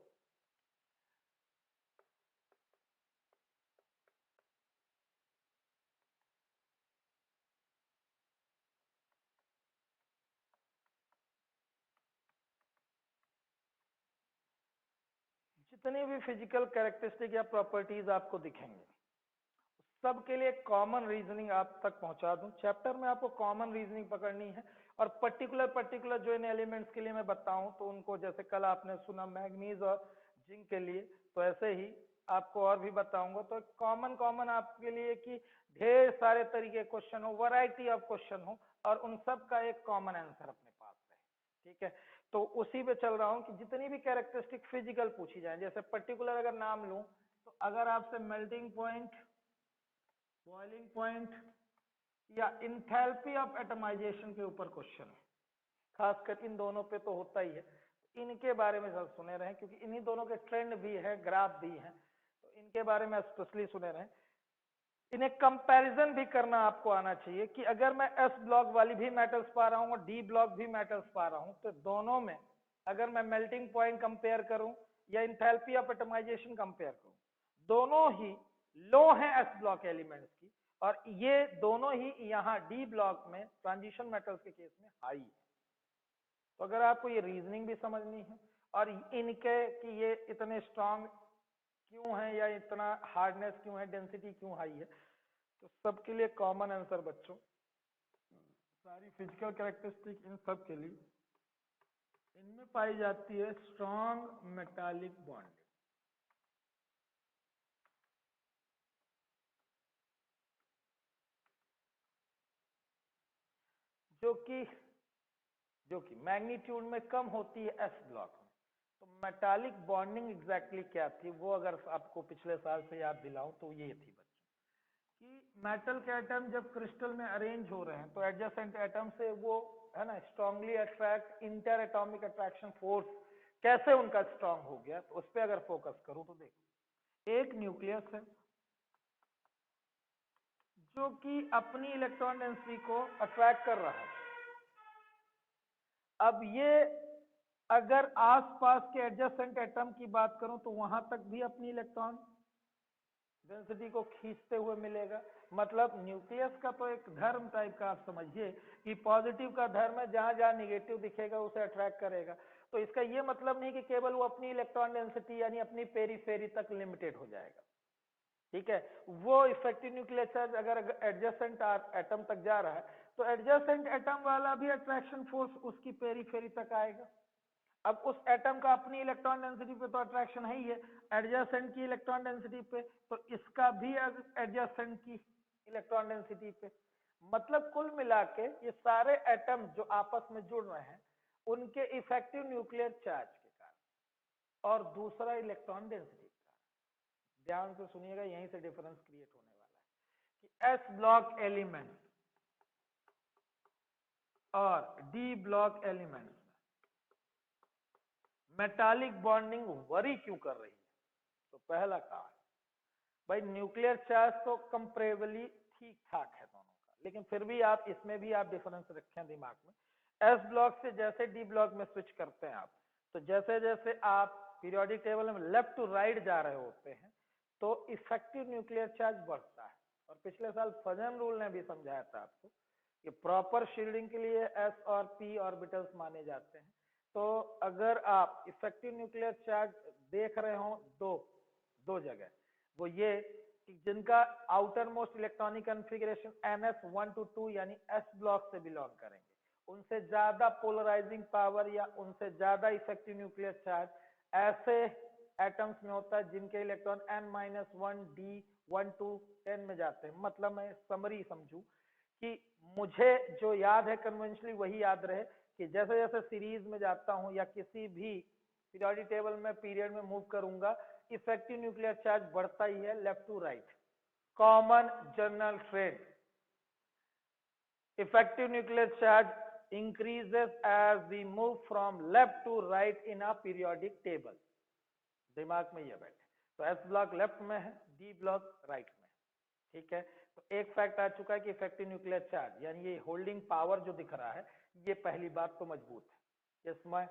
जितनी भी फिजिकल कैरेक्टरिस्टिक या प्रॉपर्टीज आपको दिखेंगे, सब के लिए कॉमन रीजनिंग आप तक पहुंचा दूं। चैप्टर में आपको कॉमन रीजनिंग पकड़नी है, और पर्टिकुलर जो इन एलिमेंट्स के लिए मैं बताऊं, तो उनको जैसे कल आपने सुना मैग्नीज और जिंक के लिए, तो ऐसे ही आपको और भी बताऊंगा। तो कॉमन कॉमन आपके लिए कि ढेर सारे तरीके क्वेश्चन हो, वैरायटी ऑफ क्वेश्चन हो, और उन सब का एक कॉमन आंसर अपने पास है। ठीक है, तो उसी पे चल रहा हूं कि जितनी भी कैरेक्टरिस्टिक फिजिकल पूछी जाए, जैसे पर्टिकुलर अगर नाम लूं, तो अगर आपसे मेल्टिंग पॉइंट, बॉइलिंग पॉइंट या इंथैल्पी ऑफ एटमाइजेशन के ऊपर क्वेश्चन है, खासकर इन दोनों पे तो होता ही है। इनके बारे में सब सुने रहे, क्योंकि इन्हीं दोनों के ट्रेंड भी है, ग्राफ भी है, तो इनके बारे में स्पेशली सुने रहे। इन्हें कंपैरिजन भी करना आपको आना चाहिए कि अगर मैं एस ब्लॉक वाली भी मेटल्स पा रहा हूँ और डी ब्लॉक भी मेटल्स पा रहा हूँ, तो दोनों में अगर मैं मेल्टिंग पॉइंट कंपेयर करूं या इंथैल्पी ऑफ एटमाइजेशन कंपेयर करूं, दोनों ही लो है एस ब्लॉक एलिमेंट्स की, और ये दोनों ही यहाँ डी ब्लॉक में ट्रांजिशन मेटल्स के केस में हाई है। तो अगर आपको ये रीजनिंग भी समझनी है और इनके कि ये इतने स्ट्रांग क्यों है या इतना हार्डनेस क्यों है, डेंसिटी क्यों हाई है, तो सबके लिए कॉमन आंसर बच्चों, सारी फिजिकल कैरेक्टरिस्टिक इन सब के लिए इनमें पाई जाती है स्ट्रांग मेटालिक बॉन्डिंग। जो कि मैग्नीट्यूड में कम होती है एस ब्लॉक में। तो मेटालिक बॉन्डिंग एग्जैक्टली क्या थी, वो अगर आपको पिछले साल से याद दिलाऊं तो ये थी बच्चों कि मेटल के एटम जब क्रिस्टल में अरेंज हो रहे हैं तो एडजेसेंट एटम से वो है ना strongly attract, inter atomic attraction force कैसे उनका स्ट्रांग हो गया, तो उस पर अगर फोकस करूं तो देखो, एक न्यूक्लियस है जो कि अपनी इलेक्ट्रॉन डेंसिटी को अट्रैक्ट कर रहा है। अब ये अगर आसपास के एडजेसेंट एटम की बात करूं तो वहां तक भी अपनी इलेक्ट्रॉन डेंसिटी को खींचते हुए मिलेगा। मतलब न्यूक्लियस का तो एक धर्म टाइप का आप समझिए कि पॉजिटिव का धर्म है, जहां जहां निगेटिव दिखेगा उसे अट्रैक्ट करेगा। तो इसका ये मतलब नहीं कि केवल वो अपनी इलेक्ट्रॉन डेंसिटी यानी अपनी पेरीफेरी तक लिमिटेड हो जाएगा, ठीक है। वो इफेक्टिव न्यूक्लियर चार्ज अगर एडजेसेंट एटम तक जा रहा है तो एडजेसेंट एटम वाला भी अट्रैक्शन फोर्स उसकी पेरीफेरी तक आएगा। अब उस एटम का अपनी इलेक्ट्रॉन डेंसिटी पे तो अट्रैक्शन है ही है, एडजेसेंट की इलेक्ट्रॉन डेंसिटी पे, तो इसका भी एडजेसेंट की इलेक्ट्रॉन डेंसिटी पे। मतलब कुल मिला के ये सारे एटम जो आपस में जुड़ रहे हैं उनके इफेक्टिव न्यूक्लियर चार्ज के कारण और दूसरा इलेक्ट्रॉन डेंसिटी के कारण। ध्यान से सुनिएगा, यहीं से डिफरेंस क्रिएट होने वाला है कि एस ब्लॉक एलिमेंट और D block elements metallic bonding worry क्यों कर रही है। तो पहला कारण भाई न्यूक्लियर चार्ज तो कंपेरेबली ठीक ठाक है दोनों का, लेकिन फिर भी आप इसमें भी आप डिफरेंस रखें दिमाग में। एस ब्लॉक से जैसे डी ब्लॉक में स्विच करते हैं आप, तो जैसे जैसे आप पीरियोडिक टेबल में लेफ्ट टू राइट जा रहे होते हैं तो इफेक्टिव न्यूक्लियर चार्ज बढ़ता है। और पिछले साल फजन रूल ने भी समझाया था आपको कि प्रॉपर शील्डिंग के लिए एस और पी ऑर्बिटल्स माने जाते हैं। तो अगर आप इफेक्टिव न्यूक्लियर चार्ज देख रहे हो दो जगह, वो ये कि जिनका outer most electronic configuration NS1 to 2 यानी एस ब्लॉक से बिलोंग करेंगे, उनसे ज्यादा पोलराइजिंग पावर या उनसे ज्यादा इफेक्टिव न्यूक्लियर चार्ज ऐसे एटम्स में होता है जिनके इलेक्ट्रॉन N-1 D 1 to 10 में जाते हैं। मतलब मैं समरी समझू कि मुझे जो याद है कन्वेंशनली वही याद रहे कि जैसे जैसे सीरीज में जाता हूं या किसी भी पीरियोडिक टेबल में पीरियड में मूव करूंगा, इफेक्टिव न्यूक्लियर चार्ज बढ़ता ही है left to right. Common general trend, effective nuclear charge increases as we move from left to right in a periodic table. दिमाग में ये बैठे, तो एस ब्लॉक लेफ्ट में है, डी ब्लॉक राइट में है, ठीक है। तो एक फैक्ट आ चुका है कि इफेक्टिव न्यूक्लियर चार्ज यानी ये होल्डिंग पावर जो दिख रहा है, ये पहली बात तो मजबूत है इसमें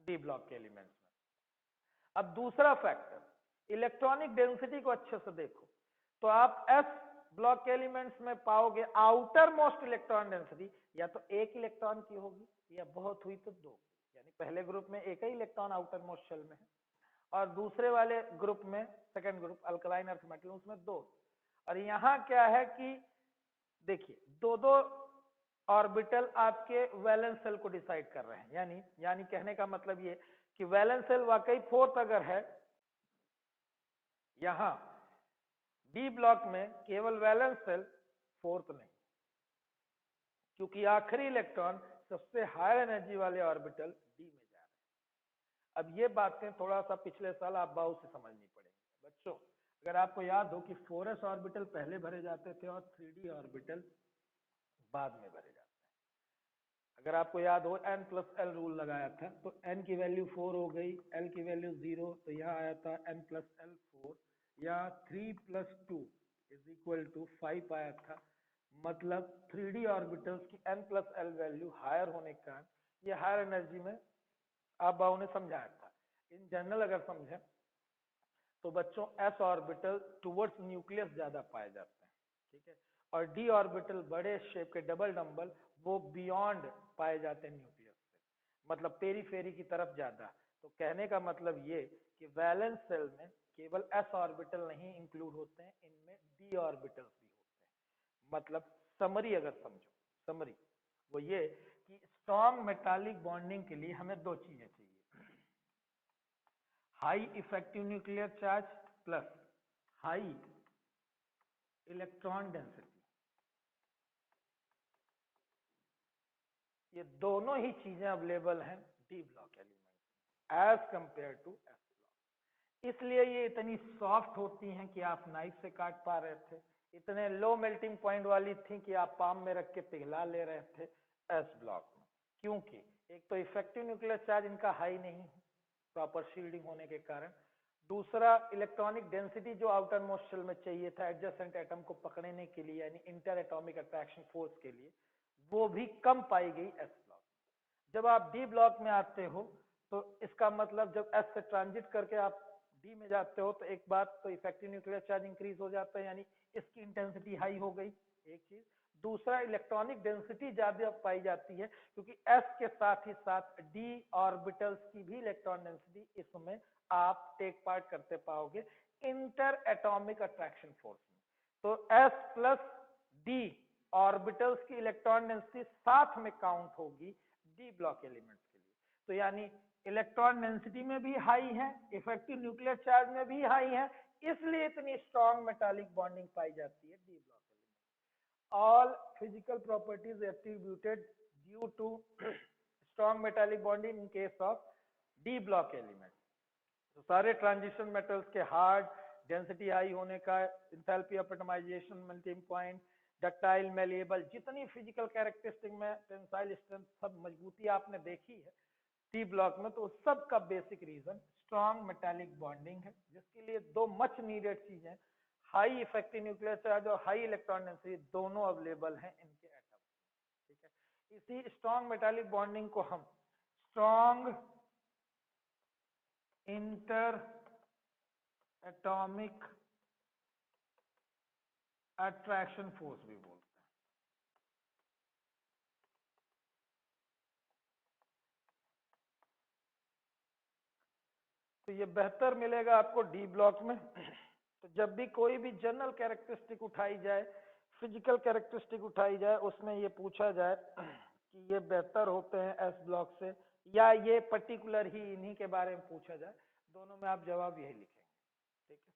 डी ब्लॉक के एलिमेंट्स में। अब दूसरा फैक्टर, इलेक्ट्रॉनिक डेंसिटी को अच्छे से देखो तो आप एस ब्लॉक के एलिमेंट्स में पाओगे आउटर मोस्ट इलेक्ट्रॉन डेंसिटी या तो एक इलेक्ट्रॉन की होगी या बहुत हुई तो दो, यानी पहले ग्रुप में एक ही इलेक्ट्रॉन आउटर मोस्ट शेल में है और दूसरे वाले ग्रुप में second group alkaline earth metal उसमें दो। और यहां क्या है कि देखिए दो दो ऑर्बिटल आपके वैलेंस सेल को डिसाइड कर रहे हैं, यानी कहने का मतलब ये कि वैलेंस सेल वाकई फोर्थ अगर है, यहां डी ब्लॉक में केवल वैलेंस सेल फोर्थ नहीं, क्योंकि आखिरी इलेक्ट्रॉन सबसे हायर एनर्जी वाले ऑर्बिटल डी में जा रहे हैं। अब ये बातें थोड़ा सा पिछले साल आप बाहु से समझनी पड़ेंगी बच्चों। अगर आपको याद हो कि 4s ऑर्बिटल पहले भरे जाते थे और 3d ऑर्बिटल बाद में भरे जाते हैं। अगर आपको याद हो n+l रूल लगाया था, तो n की वैल्यू 4 हो गई, l की वैल्यू 0, तो यहाँ आया था n+l 4, या 3 + 2 = 5 आया था। मतलब 3D ऑर्बिटल्स की n+l वैल्यू हायर होने के कारण ये हायर एनर्जी में आप बाबू ने समझाया था। इन जनरल अगर समझे तो बच्चों s ऑर्बिटल टुवर्ड्स न्यूक्लियस ज्यादा पाए जाते हैं, ठीक है, और d ऑर्बिटल बड़े शेप के डबल नंबर वो बियॉन्ड पाए जाते हैं न्यूक्लियस से, मतलब पेरीफेरी की तरफ ज्यादा। तो कहने का मतलब ये कि वैलेंस सेल में केवल s ऑर्बिटल नहीं इंक्लूड होते हैं, इनमें d ऑर्बिटल्स भी होते हैं। मतलब समरी अगर समझो, समरी वो ये कि स्ट्रॉन्ग मेटालिक बॉन्डिंग के लिए हमें दो चीजें चाहिए, high effective nuclear charge plus high electron density. ये दोनों ही चीजें अवेलेबल हैं D block element as compare to S block. इसलिए ये इतनी सॉफ्ट होती हैं कि आप नाइफ से काट पा रहे थे, इतने लो मेल्टिंग पॉइंट वाली थी कि आप पाम में रख के पिघला ले रहे थे एस ब्लॉक में। क्योंकि एक तो इफेक्टिव न्यूक्लियर चार्ज इनका हाई नहीं है प्रॉपर शील्डिंग होने के कारण, दूसरा इलेक्ट्रॉनिक डेंसिटी जो आउटर मोस्ट शेल में चाहिए था एडजेसेंट एटम को पकड़ने के लिए यानी इंटर एटॉमिक अट्रैक्शन फोर्स के लिए, वो भी कम पाई गई एस ब्लॉक। जब आप डी ब्लॉक में आते हो तो इसका मतलब जब एस से ट्रांजिट करके आप डी में जाते हो तो एक बात तो इफेक्टिव न्यूक्लियर चार्ज इंक्रीज हो जाता है, यानी इसकी इंटेंसिटी हाई हो गई, एक चीज। दूसरा इलेक्ट्रॉनिक डेंसिटी ज्यादा पाई जाती है क्योंकि एस के साथ ही साथ डी ऑर्बिटल्स की भी इलेक्ट्रॉन डेंसिटी इसमें आप टेक पार्ट करते पाओगे इंटर एटॉमिक अट्रैक्शन फोर्स में। तो एस प्लस डी ऑर्बिटल्स की इलेक्ट्रॉन डेंसिटी साथ में काउंट होगी डी ब्लॉक एलिमेंट्स के लिए। तो यानी इलेक्ट्रॉन डेंसिटी में भी हाई है, इफेक्टिव न्यूक्लियर चार्ज में भी हाई है, इसलिए इतनी स्ट्रॉन्ग मेटालिक बॉन्डिंग पाई जाती है D block element. All physical properties attributed due to strong metallic bonding in case of D block element. तो सारे ट्रांजिशन मेटल्स के हार्ड डेंसिटी हाई होने का, enthalpy of atomisation, melting point, ductile, malleable, जितनी physical characteristic में tensile strength सब मजबूती आपने देखी है टी ब्लॉक में, तो सब का basic reason strong metallic bonding है, जिसके लिए दो मच नीडेड चीजें हाई इफेक्टिव न्यूक्लियर चार्ज और हाई इलेक्ट्रॉन डेंसिटी दोनों अवेलेबल हैं इनके एटम, ठीक है। इसी स्ट्रॉन्ग मेटालिक बॉन्डिंग को हम strong inter atomic attraction force भी बोलते हैं। तो ये बेहतर मिलेगा आपको डी ब्लॉक में। तो जब भी कोई भी जनरल कैरेक्टरिस्टिक उठाई जाए, फिजिकल कैरेक्टरिस्टिक उठाई जाए, उसमें ये पूछा जाए कि ये बेहतर होते हैं एस ब्लॉक से या ये पर्टिकुलर ही इन्हीं के बारे में पूछा जाए, दोनों में आप जवाब यही लिखेंगे, ठीक है।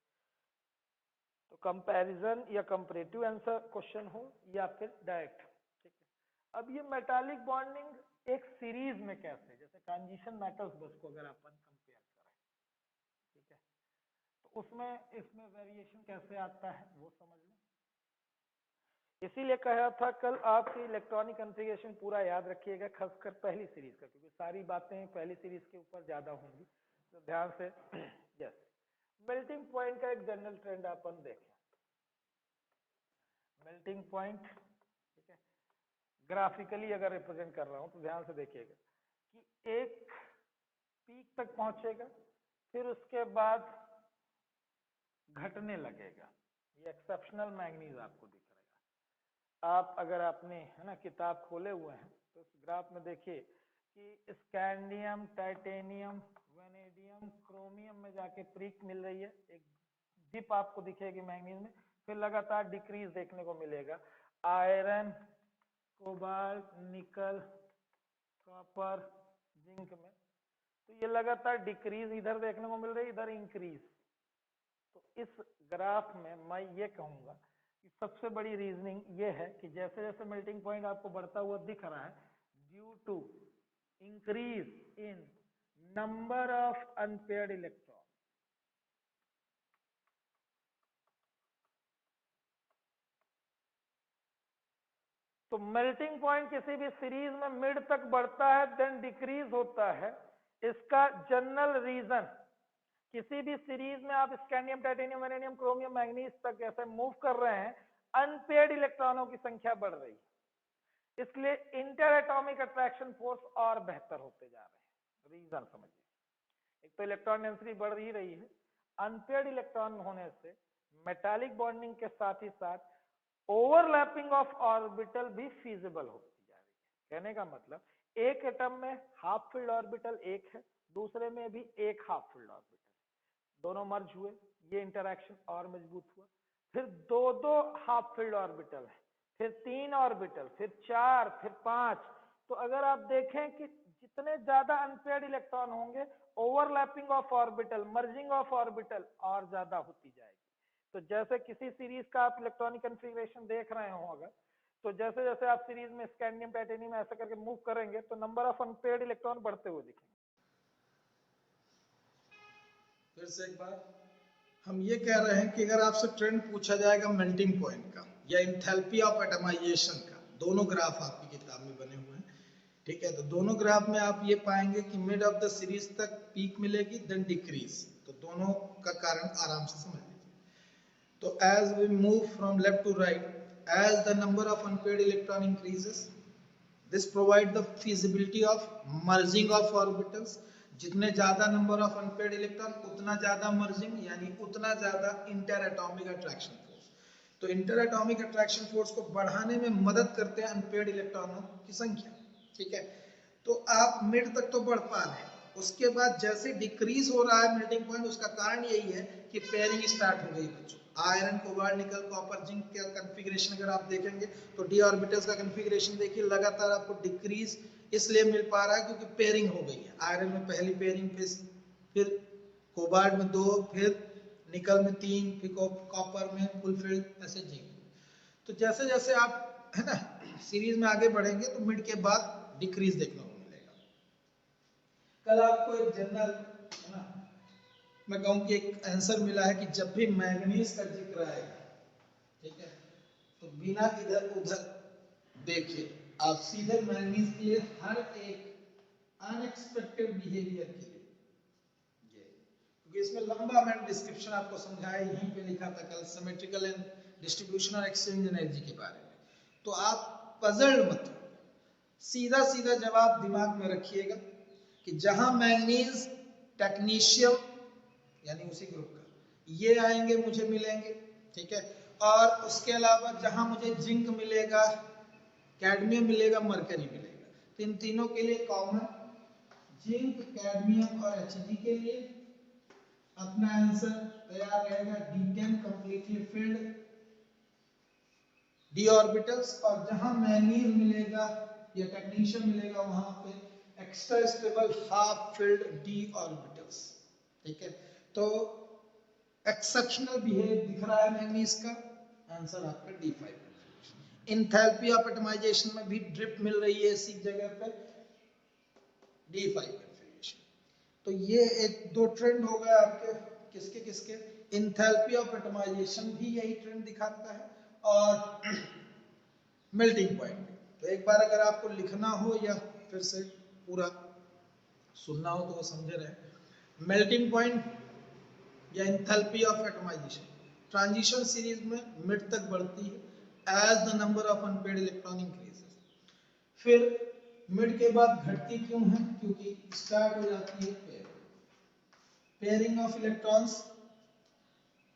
तो कंपैरिजन या कंपैरेटिव आंसर क्वेश्चन हो या फिर डायरेक्ट, ठीक है। अब ये मेटालिक बॉन्डिंग एक सीरीज में कैसे, जैसे ट्रांजिशन मेटल्स बस को अगर अपन कंपेयर करें, ठीक है, तो उसमें इसमें वेरिएशन कैसे आता है वो समझ लो। इसीलिए कहा था कल आपकी इलेक्ट्रॉनिक कॉन्फ़िगरेशन पूरा याद रखिएगा, खासकर पहली सीरीज का, क्योंकि सारी बातें पहली सीरीज के ऊपर ज्यादा होंगी, तो ध्यान से। यस, मेल्टिंग पॉइंट का एक जनरल ट्रेंड अपन देखें। मेल्टिंग पॉइंट, ठीक है, ग्राफिकली अगर रिप्रेजेंट कर रहा हूं तो ध्यान से देखिएगा कि एक पीक तक पहुंचेगा, फिर उसके बाद घटने लगेगा। ये एक्सेप्शनल मैंगनीज आपको दिख रहेगा। आप अगर आपने है ना किताब खोले हुए हैं तो इस ग्राफ में देखिए कि स्कैंडियम, टाइटेनियम, वेनेडियम, क्रोमियम में जाके पीक मिल रही है, एक डिप आपको दिखेगी मैंगनीज में, फिर लगातार डिक्रीज देखने को मिलेगा iron, cobalt, nickel, copper, zinc में। तो ये लगातार डिक्रीज इधर देखने को मिल रही है, इधर इंक्रीज। तो इस ग्राफ में मैं ये कहूंगा कि सबसे बड़ी रीजनिंग ये है कि जैसे जैसे मेल्टिंग पॉइंट आपको बढ़ता हुआ दिख रहा है, due to increase in number of unpaired electron, तो मेल्टिंग पॉइंट किसी भी सीरीज में मिड तक बढ़ता है देन डिक्रीज होता है। इसका जनरल रीजन, किसी भी सीरीज में आप scandium, titanium, vanadium, chromium, manganese तक ऐसे मूव कर रहे हैं, अनपेयर्ड इलेक्ट्रॉनों की संख्या बढ़ रही है, इसलिए इंटर एटॉमिक अट्रैक्शन फोर्स और बेहतर होते जा रहे हैं। रीजन समझिए, एक तो इलेक्ट्रॉन डेंसिटी बढ़ ही रही है, अनपेयर्ड इलेक्ट्रॉन होने से मेटालिक बॉन्डिंग के साथ ही साथ ओवरलैपिंग ऑफ ऑर्बिटल भी फीजिबल होती जा रही है। कहने का मतलब एक एटम में हाफ फील्ड ऑर्बिटल एक है, दूसरे में भी एक हाफ फील्ड ऑर्बिटल, दोनों मर्ज हुए, ये इंटरेक्शन और मजबूत हुआ। फिर दो हाफ फील्ड ऑर्बिटल है, फिर 3 ऑर्बिटल, फिर 4, फिर 5। तो अगर आप देखें कि जितने ज्यादा अनपेयर्ड इलेक्ट्रॉन होंगे, overlapping of orbital, merging of orbital और ज्यादा होती जाएगी। तो जैसे किसी सीरीज का आप इलेक्ट्रॉनिक कन्फिग्रेशन देख रहे हो, अगर तो जैसे जैसे आप सीरीज में स्कैंडियम, टाइटेनियम ऐसा करके मूव करेंगे तो नंबर ऑफ अनपेयर्ड इलेक्ट्रॉन बढ़ते हुए दिखेंगे।
फिर से एक बार हम ये कह रहे हैं कि अगर आपसे ट्रेंड पूछा जाएगा मेल्टिंग पॉइंट का या एंथैल्पी ऑफ एटमाइजेशन का, दोनों ग्राफ आपकी किताब में बने हुए हैं, ठीक है, तो दोनों ग्राफ में आप ये पाएंगे कि मिड ऑफ द सीरीज तक पीक मिलेगी देन डिक्रीज, तो दोनों का कारण आराम से समझ लीजिए। तो as we move from left to right, as the number of unpaired electron increases, this provide the feasibility of merging of orbitals. जितने ज्यादा नंबर ऑफ अनपेयर्ड इलेक्ट्रॉन उतना ज्यादा मर्जिंग, यानी उतना ज्यादा इंटर एटॉमिक अट्रैक्शन फोर्स। तो interatomic attraction force को बढ़ाने में मदद करते हैं अनपेयर्ड इलेक्ट्रॉनों की संख्या, ठीक है। तो आप मिड तक तो बढ़ पा रहे हैं, उसके बाद जैसे डिक्रीज हो रहा है मेल्टिंग पॉइंट, उसका कारण यही है कि पेयरिंग स्टार्ट हो गई बच्चों। Iron, cobalt, nickel, copper, zinc का कंफिग्रेशन अगर आप देखेंगे तो डी ऑर्बिटल्स का कंफिग्रेशन देखिए, लगातार आपको डिक्रीज इसलिए मिल पा रहा है क्योंकि पेयरिंग हो गई है। आयरन में पहली पेयरिंग, फिर कोबाल्ट में 2, फिर निकल में 3, फिर कॉपर में फुलफिल्ड, ऐसे जिंक। तो जैसे जैसे आप है ना सीरीज में आगे बढ़ेंगे तो मिड के बाद डिक्रीज देखने को मिलेगा। कल आपको एक जनरल है ना, मैं कहूँ कि एक आंसर मिला है कि जब भी मैग्नीज का जिक्र आएगा, ठीक है, तो बिना इधर उधर देखे आप सीधे मैग्नीज के लिए हर एक अनएक्सपेक्टेड बिहेवियर के लिए, क्योंकि इसमें लंबा मैंने डिस्क्रिप्शन आपको समझाया, यहीं पे लिखा था कल सिमेट्रिकल एंड डिस्ट्रीब्यूशन और एक्सचेंज एनर्जी के बारे में। तो आप पजल्ड मत, सीधा सीधा जवाब दिमाग में रखिएगा कि जहां मैग्नीज, टेक्नीशियम यानी उसी ग्रुप का, ये आएंगे मुझे मिलेंगे, ठीक है, और उसके अलावा जहां मुझे जिंक मिलेगा, कैडमियम मिलेगा, मरकरी मिलेगा, तो इन तीनों के लिए कॉमन जिंक, कैडमियम और Hg के लिए अपना आंसर तैयार रहेगा D10 completely filled d orbitals, और जहां मैग्नीज मिलेगा या टेक्नीशियम मिलेगा वहां पे extra stable half filled d orbitals, ठीक है। तो एक्सेप्शनल बिहेव दिख रहा है मैग्नीज का, आंसर आपका D5। इंथैल्पी ऑफ एटमाइजेशन में भी ड्रिप मिल रही है इसी जगह पे, D5 कन्फिग्रेशन। तो ये एक दो ट्रेंड हो गए आपके, किसके किसके, इंथैल्पी ऑफ एटमाइजेशन भी यही ट्रेंड दिखाता है और मेल्टिंग पॉइंट। तो एक बार अगर आपको लिखना हो या फिर से पूरा सुनना हो तो वो समझे रहे। मेल्टिंग पॉइंट या enthalpy of atomisation transition series में मिड तक बढ़ती है as the number of unpaired electron increases. फिर मिड के बाद घटती क्यों है, क्योंकि स्टार्ट हो जाती है पेयरिंग ऑफ इलेक्ट्रॉन्स,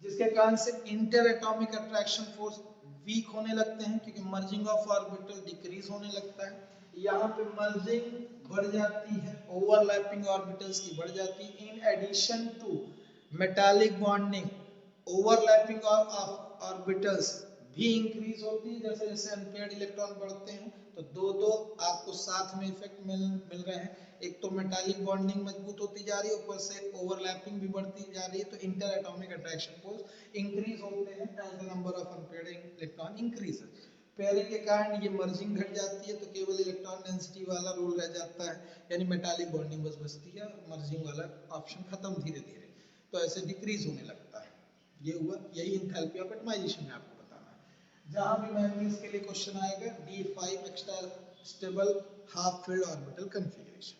जिसके कारण से inter atomic attraction force week होने लगते हैं क्योंकि मर्जिंग ऑफ ऑर्बिटल डिक्रीज होने लगता है। यहाँ पे मर्जिंग बढ़ जाती है, ओवरलैपिंग ऑर्बिटल्स की बढ़ जाती है, in addition to metallic bonding, overlapping of orbitals भी इंक्रीज होती है। जैसे जैसे अनपेयर्ड इलेक्ट्रॉन बढ़ते हैं तो दो दो आपको साथ में इफेक्ट मिल रहे हैं। एक तो मेटालिक बॉन्डिंग मजबूत होती जा रही है, ऊपर से ओवरलैपिंग भी बढ़ती जा रही है, तो interatomic attraction force increase होते हैं as the number of unpaired electron increases. Pairing के कारण ये मर्जिंग घट जाती है तो केवल इलेक्ट्रॉन डेंसिटी वाला रूल रह जाता है, यानी मेटालिक बॉन्डिंग बस बचती है, मर्जिंग वाला ऑप्शन खत्म धीरे धीरे, तो ऐसे डिक्रीज होने लगता है। ये हुआ, यही एंथैल्पी ऑफ एटमाइजेशन में आपको बताना है। जहां भी मैंगनीज के लिए क्वेश्चन आएगा D5 extra stable half filled orbital configuration.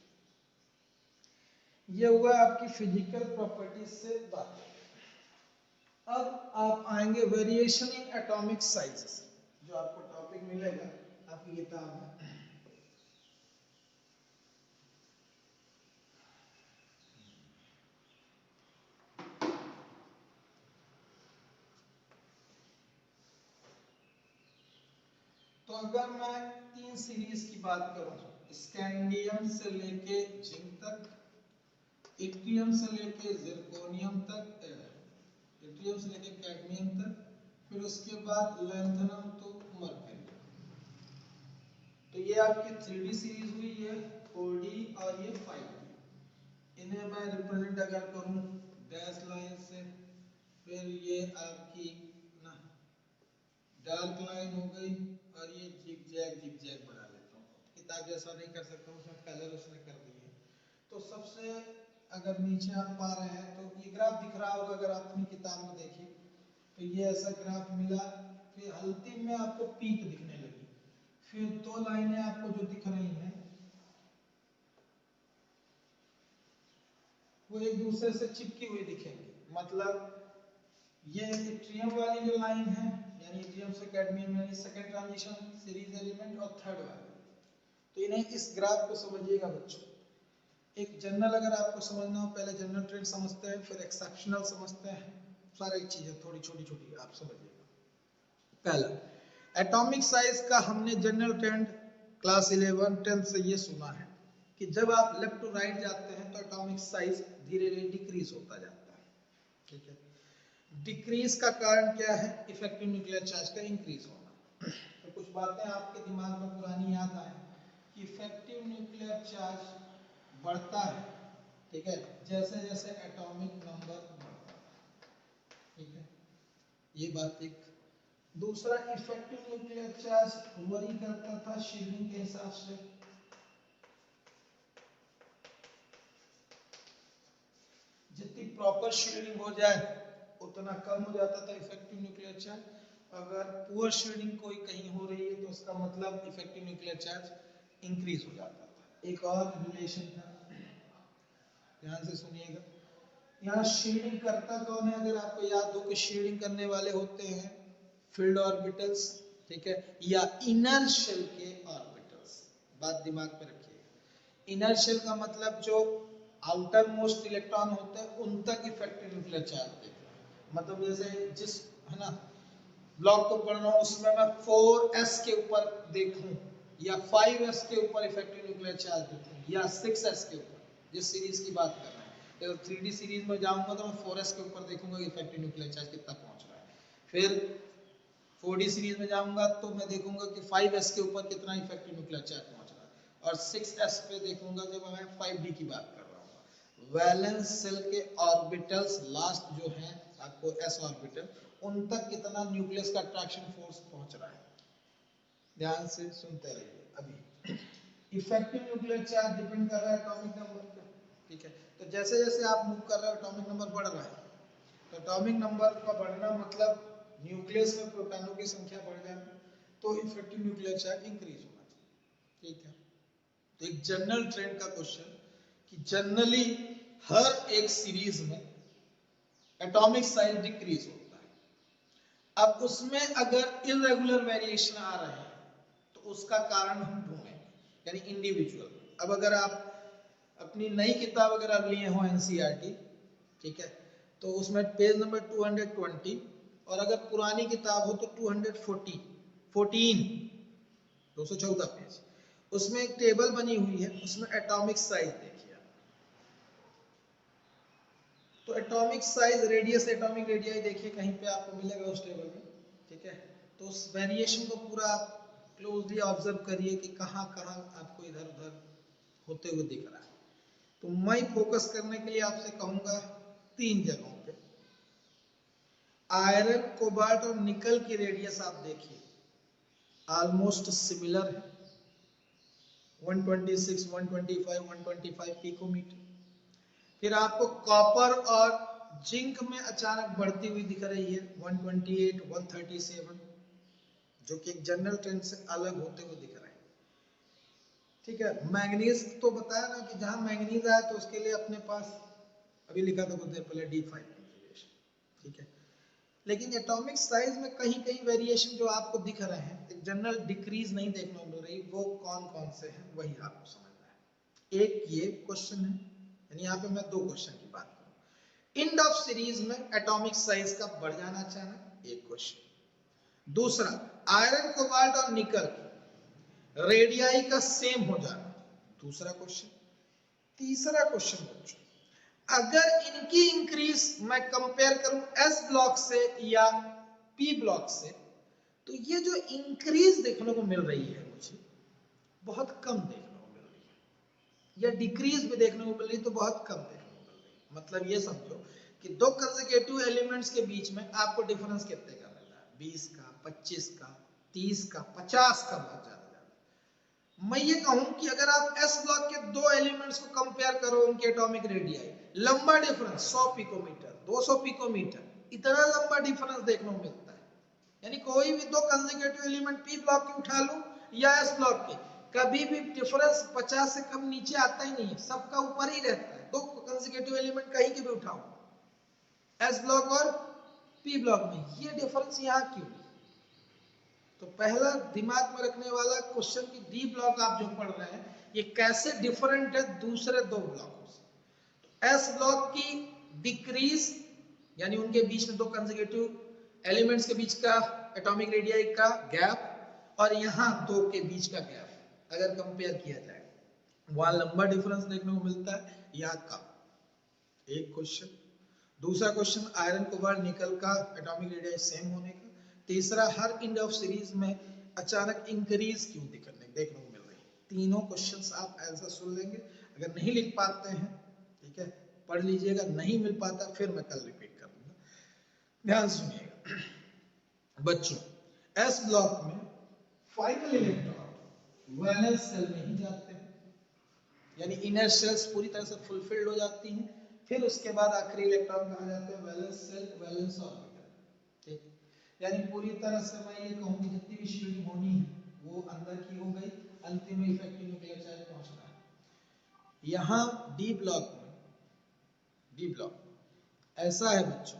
ये हुआ आपकी फिजिकल प्रॉपर्टीज से बात। अब आप आएंगे वेरिएशन इन एटॉमिक साइजेस, जो आपको टॉपिक मिलेगा आपकी किताब में। तो अगर मैं 3 सीरीज की बात करूं, स्कैंडियम से लेके जिंक तक, इट्रियम से लेके जिरकोनियम तक, इट्रियम से लेके कैडमियम तक, फिर उसके बाद लैंथनम तो मरकरी। तो ये आपकी 3D सीरीज हुई, ये 4D और ये 5D। इन्हें मैं रिप्रेजेंट अगर करूं डैश लाइन से, फिर ये आपकी ना डार्क लाइन हो गई, और ये जिग जैग बना लेता हूँ। किताब जैसा नहीं कर सकता हूँ, उसमें कलर उसने कर दिए। तो सबसे अगर नीचे आप पा रहे हैं तो ये ग्राफ दिख रहा होगा, अगर आप अपनी किताब में देखिए तो ये ऐसा ग्राफ मिला। फिर अंतिम में आपको पीक दिखने लगी, फिर 2 लाइनें आपको जो दिख रही हैं वो एक दूसरे से चिपकी हुई दिखेंगी। मतलब ये इट्रियम वाली जो लाइन है, यानी इट्रियम से कैडमियम, यानी सेकंड ट्रांजिशन सीरीज एलिमेंट, और थर्ड वाली। तो इन्हें इस ग्राफ को समझिएगा बच्चों। एक जनरल अगर आपको समझना हो, पहले जनरल ट्रेंड समझते हैं, फिर एक्सेप्शनल समझते हैं, सारी चीजें थोड़ी छोटी छोटी आप समझिएगा। पहला एटॉमिक साइज का हमने जनरल ट्रेंड क्लास 11 10 से ये सुना है कि जब आप लेफ्ट टू राइट जाते हैं तो एटॉमिक साइज धीरे धीरे डिक्रीज होता जाता है। ठीक है, डिक्रीज का कारण क्या है? इफेक्टिव न्यूक्लियर चार्ज का इंक्रीज होना। तो कुछ बातें आपके दिमाग में पुरानी याद आए कि इफेक्टिव न्यूक्लियर चार्ज बढ़ता है, ठीक है, जैसे जैसे एटॉमिक नंबर बढ़ता है। ठीक है, ये बात एक। दूसरा, इफेक्टिव न्यूक्लियर चार्ज वरी करता था शील्डिंग के हिसाब से। जितनी प्रॉपर शील्डिंग हो जाए उतना कम हो जाता था इफेक्टिव न्यूक्लियर चार्ज। अगर पुअर शील्डिंग कोई कहीं हो रही है तो उसका मतलब इफेक्टिव न्यूक्लियर चार्ज इंक्रीज हो जाता था। एक और रिलेशन था, ध्यान से सुनिएगा। यहाँ शील्डिंग करता कौन है? अगर आपको याद हो कि शील्डिंग करने वाले होते हैं फील्ड ऑर्बिटल्स, ठीक है, या इनर शेल के ऑर्बिटल्स। बात दिमाग में रखिएगा। इनर शेल का मतलब जो आउटर मोस्ट इलेक्ट्रॉन होते हैं उन तक इफेक्टिव न्यूक्लियर चार्ज देते हैं। मतलब जैसे जिस, है ना, ब्लॉक को पढ़ रहा हूँ उसमें मैं 4s के ऊपर देखूं या 5s के ऊपर इफेक्टिव न्यूक्लियर चार्ज देखूं या 6s के ऊपर, जिस सीरीज की बात कर रहे हैं। तो 3D सीरीज में जाऊंगा तो मैं 4s के ऊपर देखूंगा इफेक्टिव न्यूक्लियर चार्ज कितना पहुंच रहा है। फिर 4D सीरीज में जाऊंगा तो मैं देखूंगा कि 5s के ऊपर कितना इफेक्टिव न्यूक्लियर चार्ज पहुंच रहा है, और 6s पे देखूंगा जब मैं 5D की बात कर रहा हूँ। वैलेंस सेल के ऑर्बिटल्स लास्ट जो हैं आपको s ऑर्बिटल, उन तक कितना न्यूक्लियस का अट्रैक्शन फोर्स पहुंच रहा है। ध्यान से सुनते रहिए। अभी इफेक्टिव न्यूक्लियर चार्ज डिपेंड कर रहा है एटॉमिक नंबर पे। ठीक है, तो जैसे जैसे आप मूव कर रहे हो एटॉमिक नंबर बढ़ रहा है। तो एटॉमिक नंबर का बढ़ना मतलब न्यूक्लियस में प्रोटॉनों की संख्या बढ़ जाना, तो इफेक्टिव न्यूक्लियर चार्ज इंक्रीज होना चाहिए। ठीक है, तो एक जनरल ट्रेंड का क्वेश्चन कि जनरली हर एक सीरीज में एटॉमिक साइज डिक्रीज होता है। अब उसमें अगर इरेगुलर वेरिएशन आ रहे हैं तो उसका कारण हम ढूंढेंगे, यानी इंडिविजुअल। अब अगर आप अपनी नई किताब अगर आप लिए हो एनसीईआरटी, ठीक है, तो उसमें पेज नंबर 220, और अगर पुरानी किताब हो तो 214 पेज, उसमें एक टेबल बनी हुई है, उसमें एटॉमिक साइज देखिए। तो atomic size, radius, atomic radius देखिए, कहीं पे आपको मिलेगा उस टेबल में। ठीक है, तो उस वेरिएशन को पूरा आप क्लोजली ऑब्जर्व करिए कि कहाँ कहाँ आपको इधर उधर होते हुए दिख रहा है। तो मैं फोकस करने के लिए आपसे कहूंगा 3 जगहों पे। आयरन, कोबाल्ट और निकल की रेडियस आप देखिए, ऑलमोस्ट सिमिलर है, 126, 125, 125 पिकोमीटर। फिर आपको कॉपर और जिंक में अचानक बढ़ती हुई दिख रही है, 128, 137। जो कि एक जनरल ट्रेंड से अलग होते हुए दिख रहे हैं। ठीक है, मैंगनीज तो बताया ना कि जहां मैंगनीज आया तो उसके लिए अपने पास अभी लिखा था कुछ देर पहले D5 कॉन्फ़िगरेशन। ठीक है, लेकिन एटॉमिक साइज में कहीं कहीं वेरिएशन जो आपको दिख रहे हैं, एक जनरल डिक्रीज नहीं देखने को मिल रही, वो कौन कौन से हैं वही आपको समझना है। एक ये क्वेश्चन है, यानी यहाँ पे मैं दो क्वेश्चन की बात करूँ। एंड ऑफ सीरीज में एटॉमिक साइज का बढ़ जाना अचानक, एक क्वेश्चन। दूसरा, आयरन कोबाल्ट और निकल रेडियाई का सेम हो जाना, दूसरा क्वेश्चन। तीसरा क्वेश्चन बच्चों, अगर इनकी इंक्रीज मैं कंपेयर करूं एस ब्लॉक से या पी ब्लॉक से, तो ये जो इंक्रीज देखने को मिल रही है मुझे बहुत कम देखने को मिल रही है, या डिक्रीज भी देखने को मिल रही है तो बहुत कम देखने को मिल रही है। मतलब ये समझो कि दो कंसेक्यूटिव एलिमेंट्स के बीच में आपको डिफरेंस कितने का मिल रहा है, 20 का, 25 का, 30 का, 50 का, बहुत ज्यादा। मैं ये कहूं कि अगर आप एस ब्लॉक के दो एलिमेंट्स को कंपेयर करो, उनके एटॉमिक रेडियाई, लंबा डिफरेंस 100 पिकोमीटर, 200 पिकोमीटर, इतना लंबा डिफरेंस देखने को मिलता है। यानी कोई भी दो कंसेक्यूटिव एलिमेंट पी ब्लॉक के उठा लूं या एस ब्लॉक के, कभी भी डिफरेंस 50 से कम नीचे आता ही नहीं है, सबका ऊपर ही रहता है। दो कंसेक्यूटिव एलिमेंट कहीं के भी उठाओ, एस ब्लॉक और पी ब्लॉक में, ये डिफरेंस यहाँ क्यों? तो पहला दिमाग में रखने वाला क्वेश्चन की डी ब्लॉक आप जो पढ़ रहे हैं, ये कैसे डिफरेंट है दूसरे दो ब्लॉकों से। तो एस ब्लॉक की डिक्रीज, यानी उनके बीच में दो कंसेक्यूटिव एलिमेंट्स के बीच का एटॉमिक रेडियाई का गैप, और यहाँ दो के बीच का गैप अगर कंपेयर किया जाए, वहां लंबा डिफरेंस देखने को मिलता है, यहाँ कम। एक क्वेश्चन। दूसरा क्वेश्चन, आयरन कोबाल्ट निकल का एटॉमिक रेडियाई सेम होने का। तीसरा, हर एंड ऑफ सीरीज में अचानक इंक्रीज क्यों देखने को मिल रही है। तीनों क्वेश्चंस आप आंसर सुन लेंगे, अगर नहीं लिख पाते हैं ठीक है पढ़ लीजिएगा, नहीं मिल पाता फिर मैं कल रिपीट कर दूंगा। ध्यान सुनिएगा बच्चों, एस ब्लॉक में फाइनल इलेक्ट्रॉन वैलेंस सेल में ही जाते हैं, यानी इनर शेल्स पूरी तरह से फुलफिल्ड हो जाती हैं, फिर उसके बाद आखिरी इलेक्ट्रॉन कहाँ जाते हैं, वैलेंस सेल, वैलेंस ऑर्बिटल। ठीक, यानी पूरी तरह से मैं ये कहूं कि जितनी भी शील्डिंग होनी है वो अंदर की हो गई, अंतिम में इफेक्टिव न्यूक्लियर चार्ज पहुंच रहा है। यहाँ डी ब्लॉक में, डी ब्लॉक ऐसा है बच्चों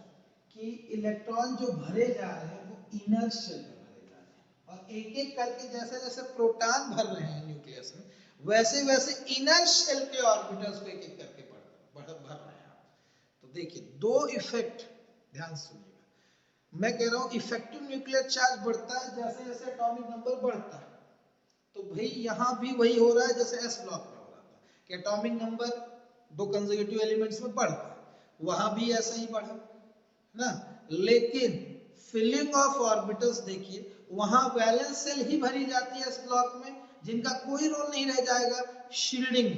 कि इलेक्ट्रॉन जो भरे जा रहे हैं वो इनर शेल में भरे जा रहे हैं, और एक एक करके जैसे जैसे प्रोटॉन भर रहे हैं न्यूक्लियस में, वैसे वैसे इनर शेल के ऑर्बिटल्स को एक एक करके भर रहे हैं। तो देखिए दो इफेक्ट, ध्यान सुनिएगा, मैं कह रहा हूं इफेक्टिव न्यूक्लियर चार्ज बढ़ता है जैसे जैसे एटॉमिक नंबर बढ़ता है, तो भाई यहां भी वही हो रहा है जैसे एस ब्लॉक में हो रहा था कि एटॉमिक नंबर दो कंसेक्यूटिव एलिमेंट्स में बढ़ता है, वहां भी ऐसा ही बढ़ा ना। लेकिन फिलिंग ऑफ ऑर्बिटल्स देखिए, वहां वैलेंस सेल ही भरी जाती है एस ब्लॉक में, जिनका कोई रोल नहीं रह जाएगा शील्डिंग।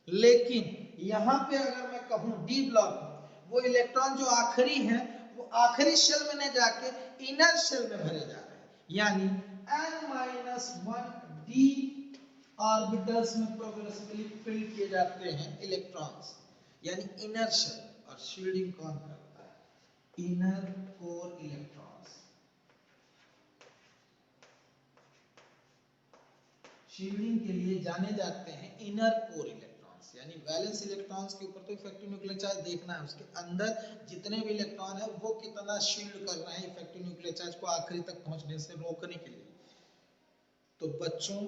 लेकिन यहां पे अगर मैं कहूं डी ब्लॉक में, वो इलेक्ट्रॉन जो आखिरी हैं वो आखिरी शेल में न जाके इनर शेल में भरे जा रहे हैं, यानी n-1 d ऑर्बिटल्स में प्रोग्रेसिवली फिल किए जाते हैं इलेक्ट्रॉन्स, यानी इनर शेल। और शील्डिंग कौन करता है, इनर कोर इलेक्ट्रॉन्स। शील्डिंग के लिए जाने जाते हैं इनर कोर इलेक्ट्रॉन्स, यानी वैलेंस इलेक्ट्रॉन्स के ऊपर तो इफेक्टिव न्यूक्लियर चार्ज देखना है, उसके अंदर जितने भी इलेक्ट्रॉन है वो कितना शील्ड कर रहे हैं इफेक्टिव न्यूक्लियर चार्ज को आखिरी तक पहुंचने से रोकने के लिए। तो बच्चों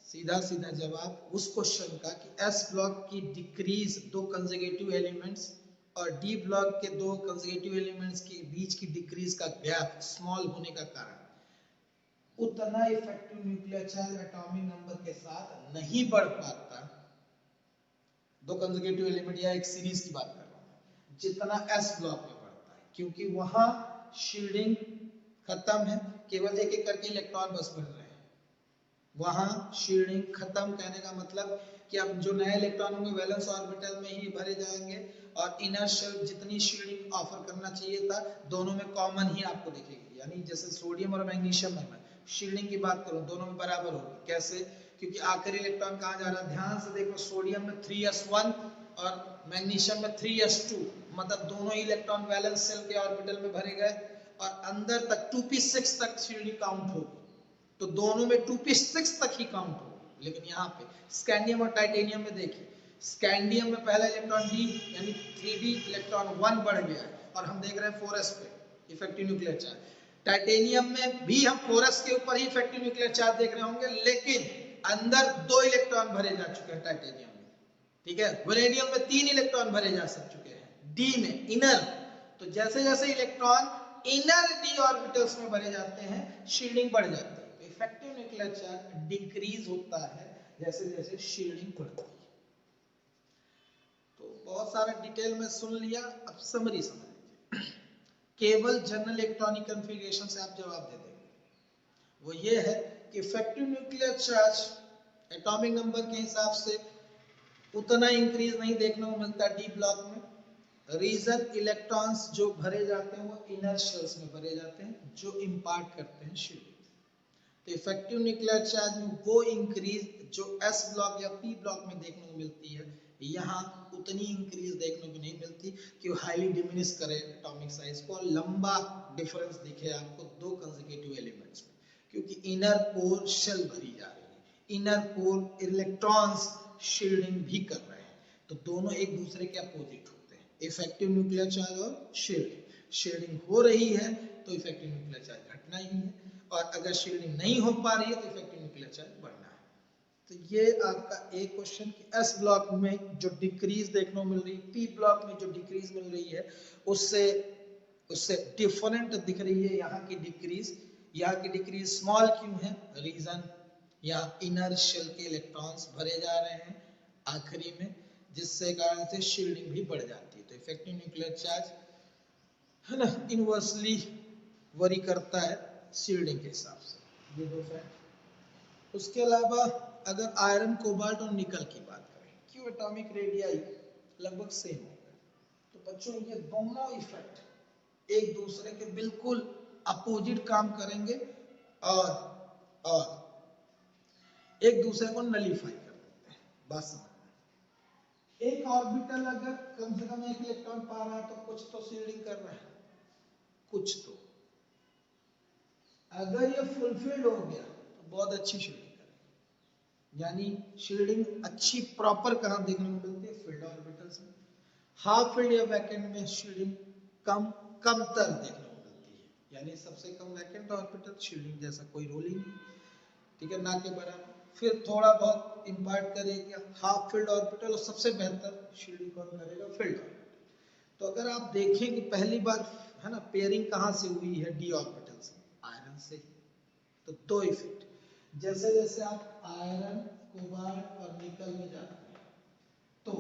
सीधा सीधा जवाब उस क्वेश्चन का कि एस ब्लॉक की डिक्रीज दो कंसेक्यूटिव एलिमेंट्स और डी ब्लॉक के दो कंसेक्यूटिव एलिमेंट्स के बीच की डिक्रीज का गैप स्मॉल होने का कारण उतना effective nuclear charge atomic number के साथ नहीं बढ़ पाता, दो कंसेक्यूटिव एलिमेंट या एक सीरीज की बात कर रहा हूं, जितना एस ब्लॉक में बढ़ता है, क्योंकि वहां शील्डिंग खत्म है, केवल एक एक करके इलेक्ट्रॉन बस बढ़ रहे हैं। वहां शील्डिंग खत्म कहने का मतलब कि अब जो नए इलेक्ट्रॉन होंगे वैलेंस ऑर्बिटल में ही भरे जाएंगे, और इनर शेल जितनी शील्डिंग ऑफर करना चाहिए था दोनों में कॉमन ही आपको दिखेगी, यानी जैसे सोडियम और मैग्नीशियम में मैं शील्डिंग की बात करूं दोनों में बराबर होगी। कैसे, क्योंकि आखिरी इलेक्ट्रॉन कहां जा रहा है, ध्यान से देखो, सोडियम में 3s1 और मैग्नीशियम में 3s2, मतलब दोनों ही इलेक्ट्रॉन वैलेंस शेल के ऑर्बिटल में भरे गए, और अंदर तक 2p6 तक शील्डिंग काउंट होगी, तो दोनों में 2p6 तक ही काउंट होगी। लेकिन यहाँ पे स्कैंडियम और टाइटेनियम में देखिए, स्कैंडियम में पहला इलेक्ट्रॉन d यानी 3d इलेक्ट्रॉन 1 बढ़ गया है और हम देख रहे हैं 4s पे इफेक्टिव न्यूक्लियर चार्ज। टाइटेनियम में भी हम 4s के ऊपर ही इफेक्टिव न्यूक्लियर चार्ज देख रहे होंगे, लेकिन अंदर 2 इलेक्ट्रॉन भरे जा चुके हैं टाइटेनियम में, ठीक है। वैनेडियम में 3 इलेक्ट्रॉन भरे जा चुके हैं d में इनर। तो जैसे जैसे इलेक्ट्रॉन इनर d ऑर्बिटल्स में भरे जाते हैं शील्डिंग बढ़ जाती है, तो इफेक्टिव न्यूक्लियर चार्ज डिक्रीज होता है जैसे जैसे शील्डिंग बढ़ती है। तो बहुत सारा डिटेल में सुन लिया, अब समरी समझ लीजिए। केवल जनरल इलेक्ट्रॉनिक कॉन्फ़िगरेशन से आप जवाब दे देंगे, वो ये है कि effective nuclear charge atomic number के हिसाब से उतना इंक्रीज नहीं देखने को मिलता डी ब्लॉक में। रीजन इलेक्ट्रॉन्स जो भरे जाते हैं वो इनर शेल्स में भरे जाते हैं जो इंपार्ट करते हैं शील्डिंग। तो इफेक्टिव न्यूक्लियर चार्ज में वो इंक्रीज जो एस ब्लॉक या पी ब्लॉक में देखने को मिलती है, यहाँ उतनी इंक्रीज देखने को नहीं मिलती कि वो हाईली डिमिनिश करे एटॉमिक साइज को, लंबा डिफरेंस दिखे आपको दो कंसेक्यूटिव एलिमेंट्स में, क्योंकि इनर कोर शेल भरी जा रही है, इनर कोर इलेक्ट्रॉन्स शील्डिंग भी कर रहे हैं, तो दोनों एक दूसरे के अपोजिट होते हैं। इफेक्टिव न्यूक्लियर चार्ज और शील्डिंग हो रही है तो इफेक्टिव न्यूक्लियर चार्ज घटना ही है, और अगर शील्डिंग नहीं हो पा रही है तो इफेक्टिव न्यूक्लियर चार्ज बढ़ना है। तो ये आपका एक क्वेश्चन कि एस ब्लॉक में जो डिक्रीज देखने को मिल रही है, पी ब्लॉक में जो डिक्रीज मिल रही है, उससे डिफरेंट दिख रही है यहाँ की डिक्रीज। यहाँ की डिक्रीज स्मॉल क्यों है? रीजन यहाँ इनर शेल के इलेक्ट्रॉन्स भरे जा रहे हैं आखिरी में, जिससे कारण से शील्डिंग भी बढ़ जाती है। तो इफेक्टिव न्यूक्लियर चार्ज है ना इनवर्सली वरी करता है शील्डिंग के हिसाब से, ये दो फैक्ट। उसके अलावा अगर आयरन, कोबाल्ट और निकल की बात करें, क्यों एटॉमिक रेडियाई लगभग सेम हो गए, तो बच्चों ये दोनों इफेक्ट एक दूसरे के बिल्कुल अपोजिट काम करेंगे और एक दूसरे को नलीफाई कर देते हैं। बात समझ, एक ऑर्बिटल अगर कम से कम एक इलेक्ट्रॉन पा रहा है तो कुछ तो शील्डिंग कर रहा है, कुछ तो। अगर ये फुलफिल्ड हो गया तो बहुत अच्छी शील्डिंग करेगा। यानी शील्डिंग अच्छी प्रॉपर कहां देखने को मिलती है? फील्ड ऑर्बिटल्स में। हाफ फील्ड या वैकेंट में शील्डिंग कमतर देखने को मिलती है, यानी सबसे कम वैकेंट ऑर्बिटल, शील्डिंग जैसा कोई रोल ही नहीं, ठीक है, ना के बराबर। फिर थोड़ा बहुत इंपार्ट करेगा हाफ फील्ड ऑर्बिटल, और सबसे बेहतर शील्डिंग कौन करेगा? Filled orbital. तो अगर आप देखें कि पहली बार है ना पेयरिंग कहां से हुई है डी ऑर्बिटल से? आयरन से। तो दो इफेक्ट, जैसे जैसे आप आयरन, कोबाल्ट और निकल में जाते हैं तो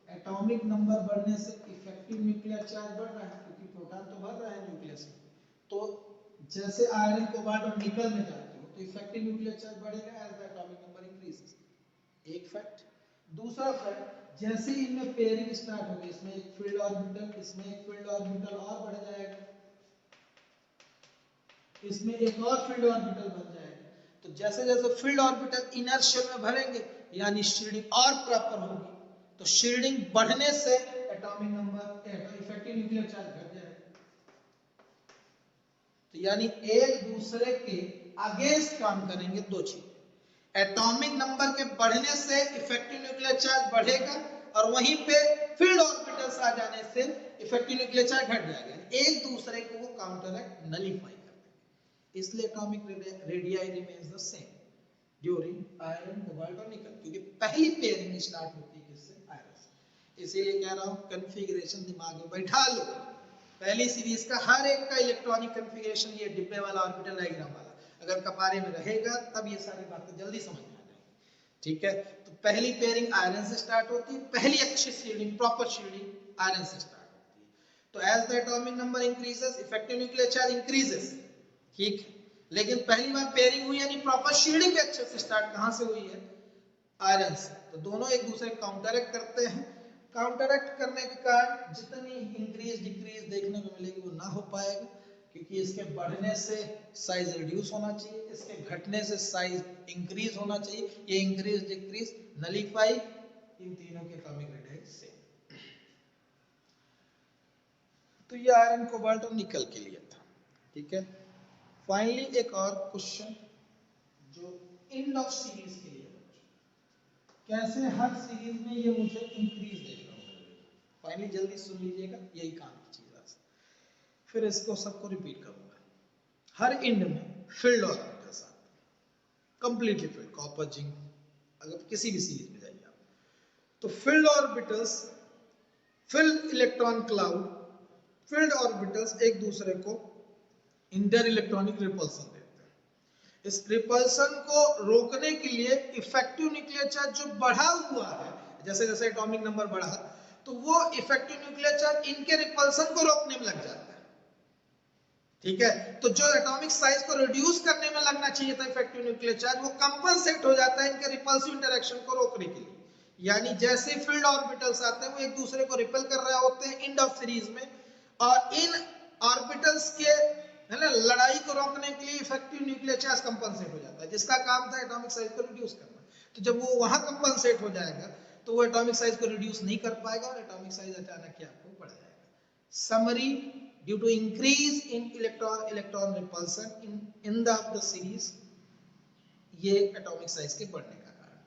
एटॉमिक नंबर बढ़ने से इफेक्टिव न्यूक्लियर चार्ज बढ़ रहा है, क्योंकि प्रोटॉन तो भर रहा है न्यूक्लियस में। तो जैसे आयरन, कोबाल्ट और निकल में जाते हो तो इफेक्टिव न्यूक्लियर चार्ज बढ़ेगा as the atomic number increases. एक फैक्ट। दूसरा फैक्ट, जैसे ही इनमें पेयरिंग स्टार्ट होगी, इसमें एक फील्ड ऑर्बिटल, इसमें एक फील्ड ऑर्बिटल और बढ़ जाएगा, इसमें एक और फील्ड ऑर्बिटल बन जाएगा। तो जैसे जैसे फील्ड ऑर्बिटल इनर शेल में भरेंगे, यानी शील्डिंग और प्रॉपर होगी, तो शील्डिंग बढ़ने से atomic number effective nuclear charge घट जाएगा। तो यानी एक दूसरे के अगेंस्ट काम करेंगे दो चीज। एटॉमिक नंबर के बढ़ने से इफेक्टिव न्यूक्लियर चार्ज बढ़ेगा, और वहीं पे फील्ड ऑर्बिटल्स आ जाने से इफेक्टिव न्यूक्लियर चार्ज घट जाएगा। एक दूसरे को वो काउंटरएक्ट, नलीफाई कर देंगे। इसलिए atomic radii remains the same during iron, cobalt और निकल, क्योंकि पहली पेयरिंग स्टार्ट होती है किससे? आयरन से। इसीलिए कह रहा हूं कॉन्फ़िगरेशन दिमाग में बैठा लो। पहली सीरीज का हर एक का इलेक्ट्रॉनिक कॉन्फ़िगरेशन ये डिब्बे वाला ऑर्बिटल डायग्राम वाला अगर कपारे में रहेगा तब ये सारी बातें जल्दी समझ में आ जाएंगी, ठीक है। तो पहली पेयरिंग आयरन से स्टार्ट होती है, पहली अच्छी शील्डिंग, प्रॉपर शील्डिंग आयरन से स्टार्ट होती है। तो as the atomic number increases effective nuclear charge increases, ठीक है। लेकिन पहली बार पेयरिंग हुई यानी प्रॉपर शील्डिंग भी अच्छे से स्टार्ट कहां से हुई है? आयरन से। तो दोनों एक दूसरे को काउंटरएक्ट करते हैं। काउंटरएक्ट करने के कारण जितनी इंक्रीज डिक्रीज देखने को मिलेगी वो ना हो पाएगा, क्योंकि इसके बढ़ने से साइज रिड्यूस होना चाहिए, इसके घटने से साइज इंक्रीज होना चाहिए। ये इंक्रीज डिक्रीज नलीफाई इन तीनों के एटॉमिक रेडियस से। तो ये आयरन, कोबाल्ट और निकल के लिए था। ठीक है। फाइनली एक और क्वेश्चन जो एंड ऑफ सीरीज के लिए, कैसे हर सीरीज में ये मुझे इंक्रीज देखना होगा। फाइनली जल्दी सुन लीजिएगा, यही काम की चीज है। फिर इसको सबको रिपीट करूंगा। हर एंड में फील्ड ऑर्बिटल्स आते हैं, कंप्लीटली फील्ड, कॉपर जिंक, अगर किसी भी सीरीज में जाइए आप, तो field orbitals, field electron cloud, field orbitals एक दूसरे को इंटर इलेक्ट्रॉनिक रिपल्सन देते हैं। इस रिपल्सन को रोकने के लिए इफेक्टिव न्यूक्लियर चार्ज जो बढ़ा हुआ है, जैसे जैसे एटॉमिक नंबर बढ़ा, तो वो इफेक्टिव न्यूक्लियर चार्ज इनके रिपल्सन को रोकने में लग जाता है। ठीक है, तो जो एटॉमिक साइज को रिड्यूस करने में लगना चाहिए था इफेक्टिव न्यूक्लियर चार्ज, वो कंपनसेट हो जाता है इनके रिपल्सिव इंटरेक्शन को रोकने के लिए। यानी जैसे फील्ड ऑर्बिटल्स आते हैं वो एक दूसरे को रिपेल कर रहे होते हैं एंड ऑफ सीरीज में, और इन ऑर्बिटल्स के है ना लड़ाई को रोकने के लिए इफेक्टिव न्यूक्लियर चार्ज कंपनसेट हो जाता है, जिसका काम था एटॉमिक साइज को रिड्यूस करना। तो जब वो वहां कंपनसेट हो जाएगा तो वो एटॉमिक साइज को रिड्यूस नहीं कर पाएगा और एटॉमिक साइज अचानक ही आपको बढ़ जाएगा। Summary, due to increase in electron repulsion in the series, ये एटॉमिक साइज के बढ़ने का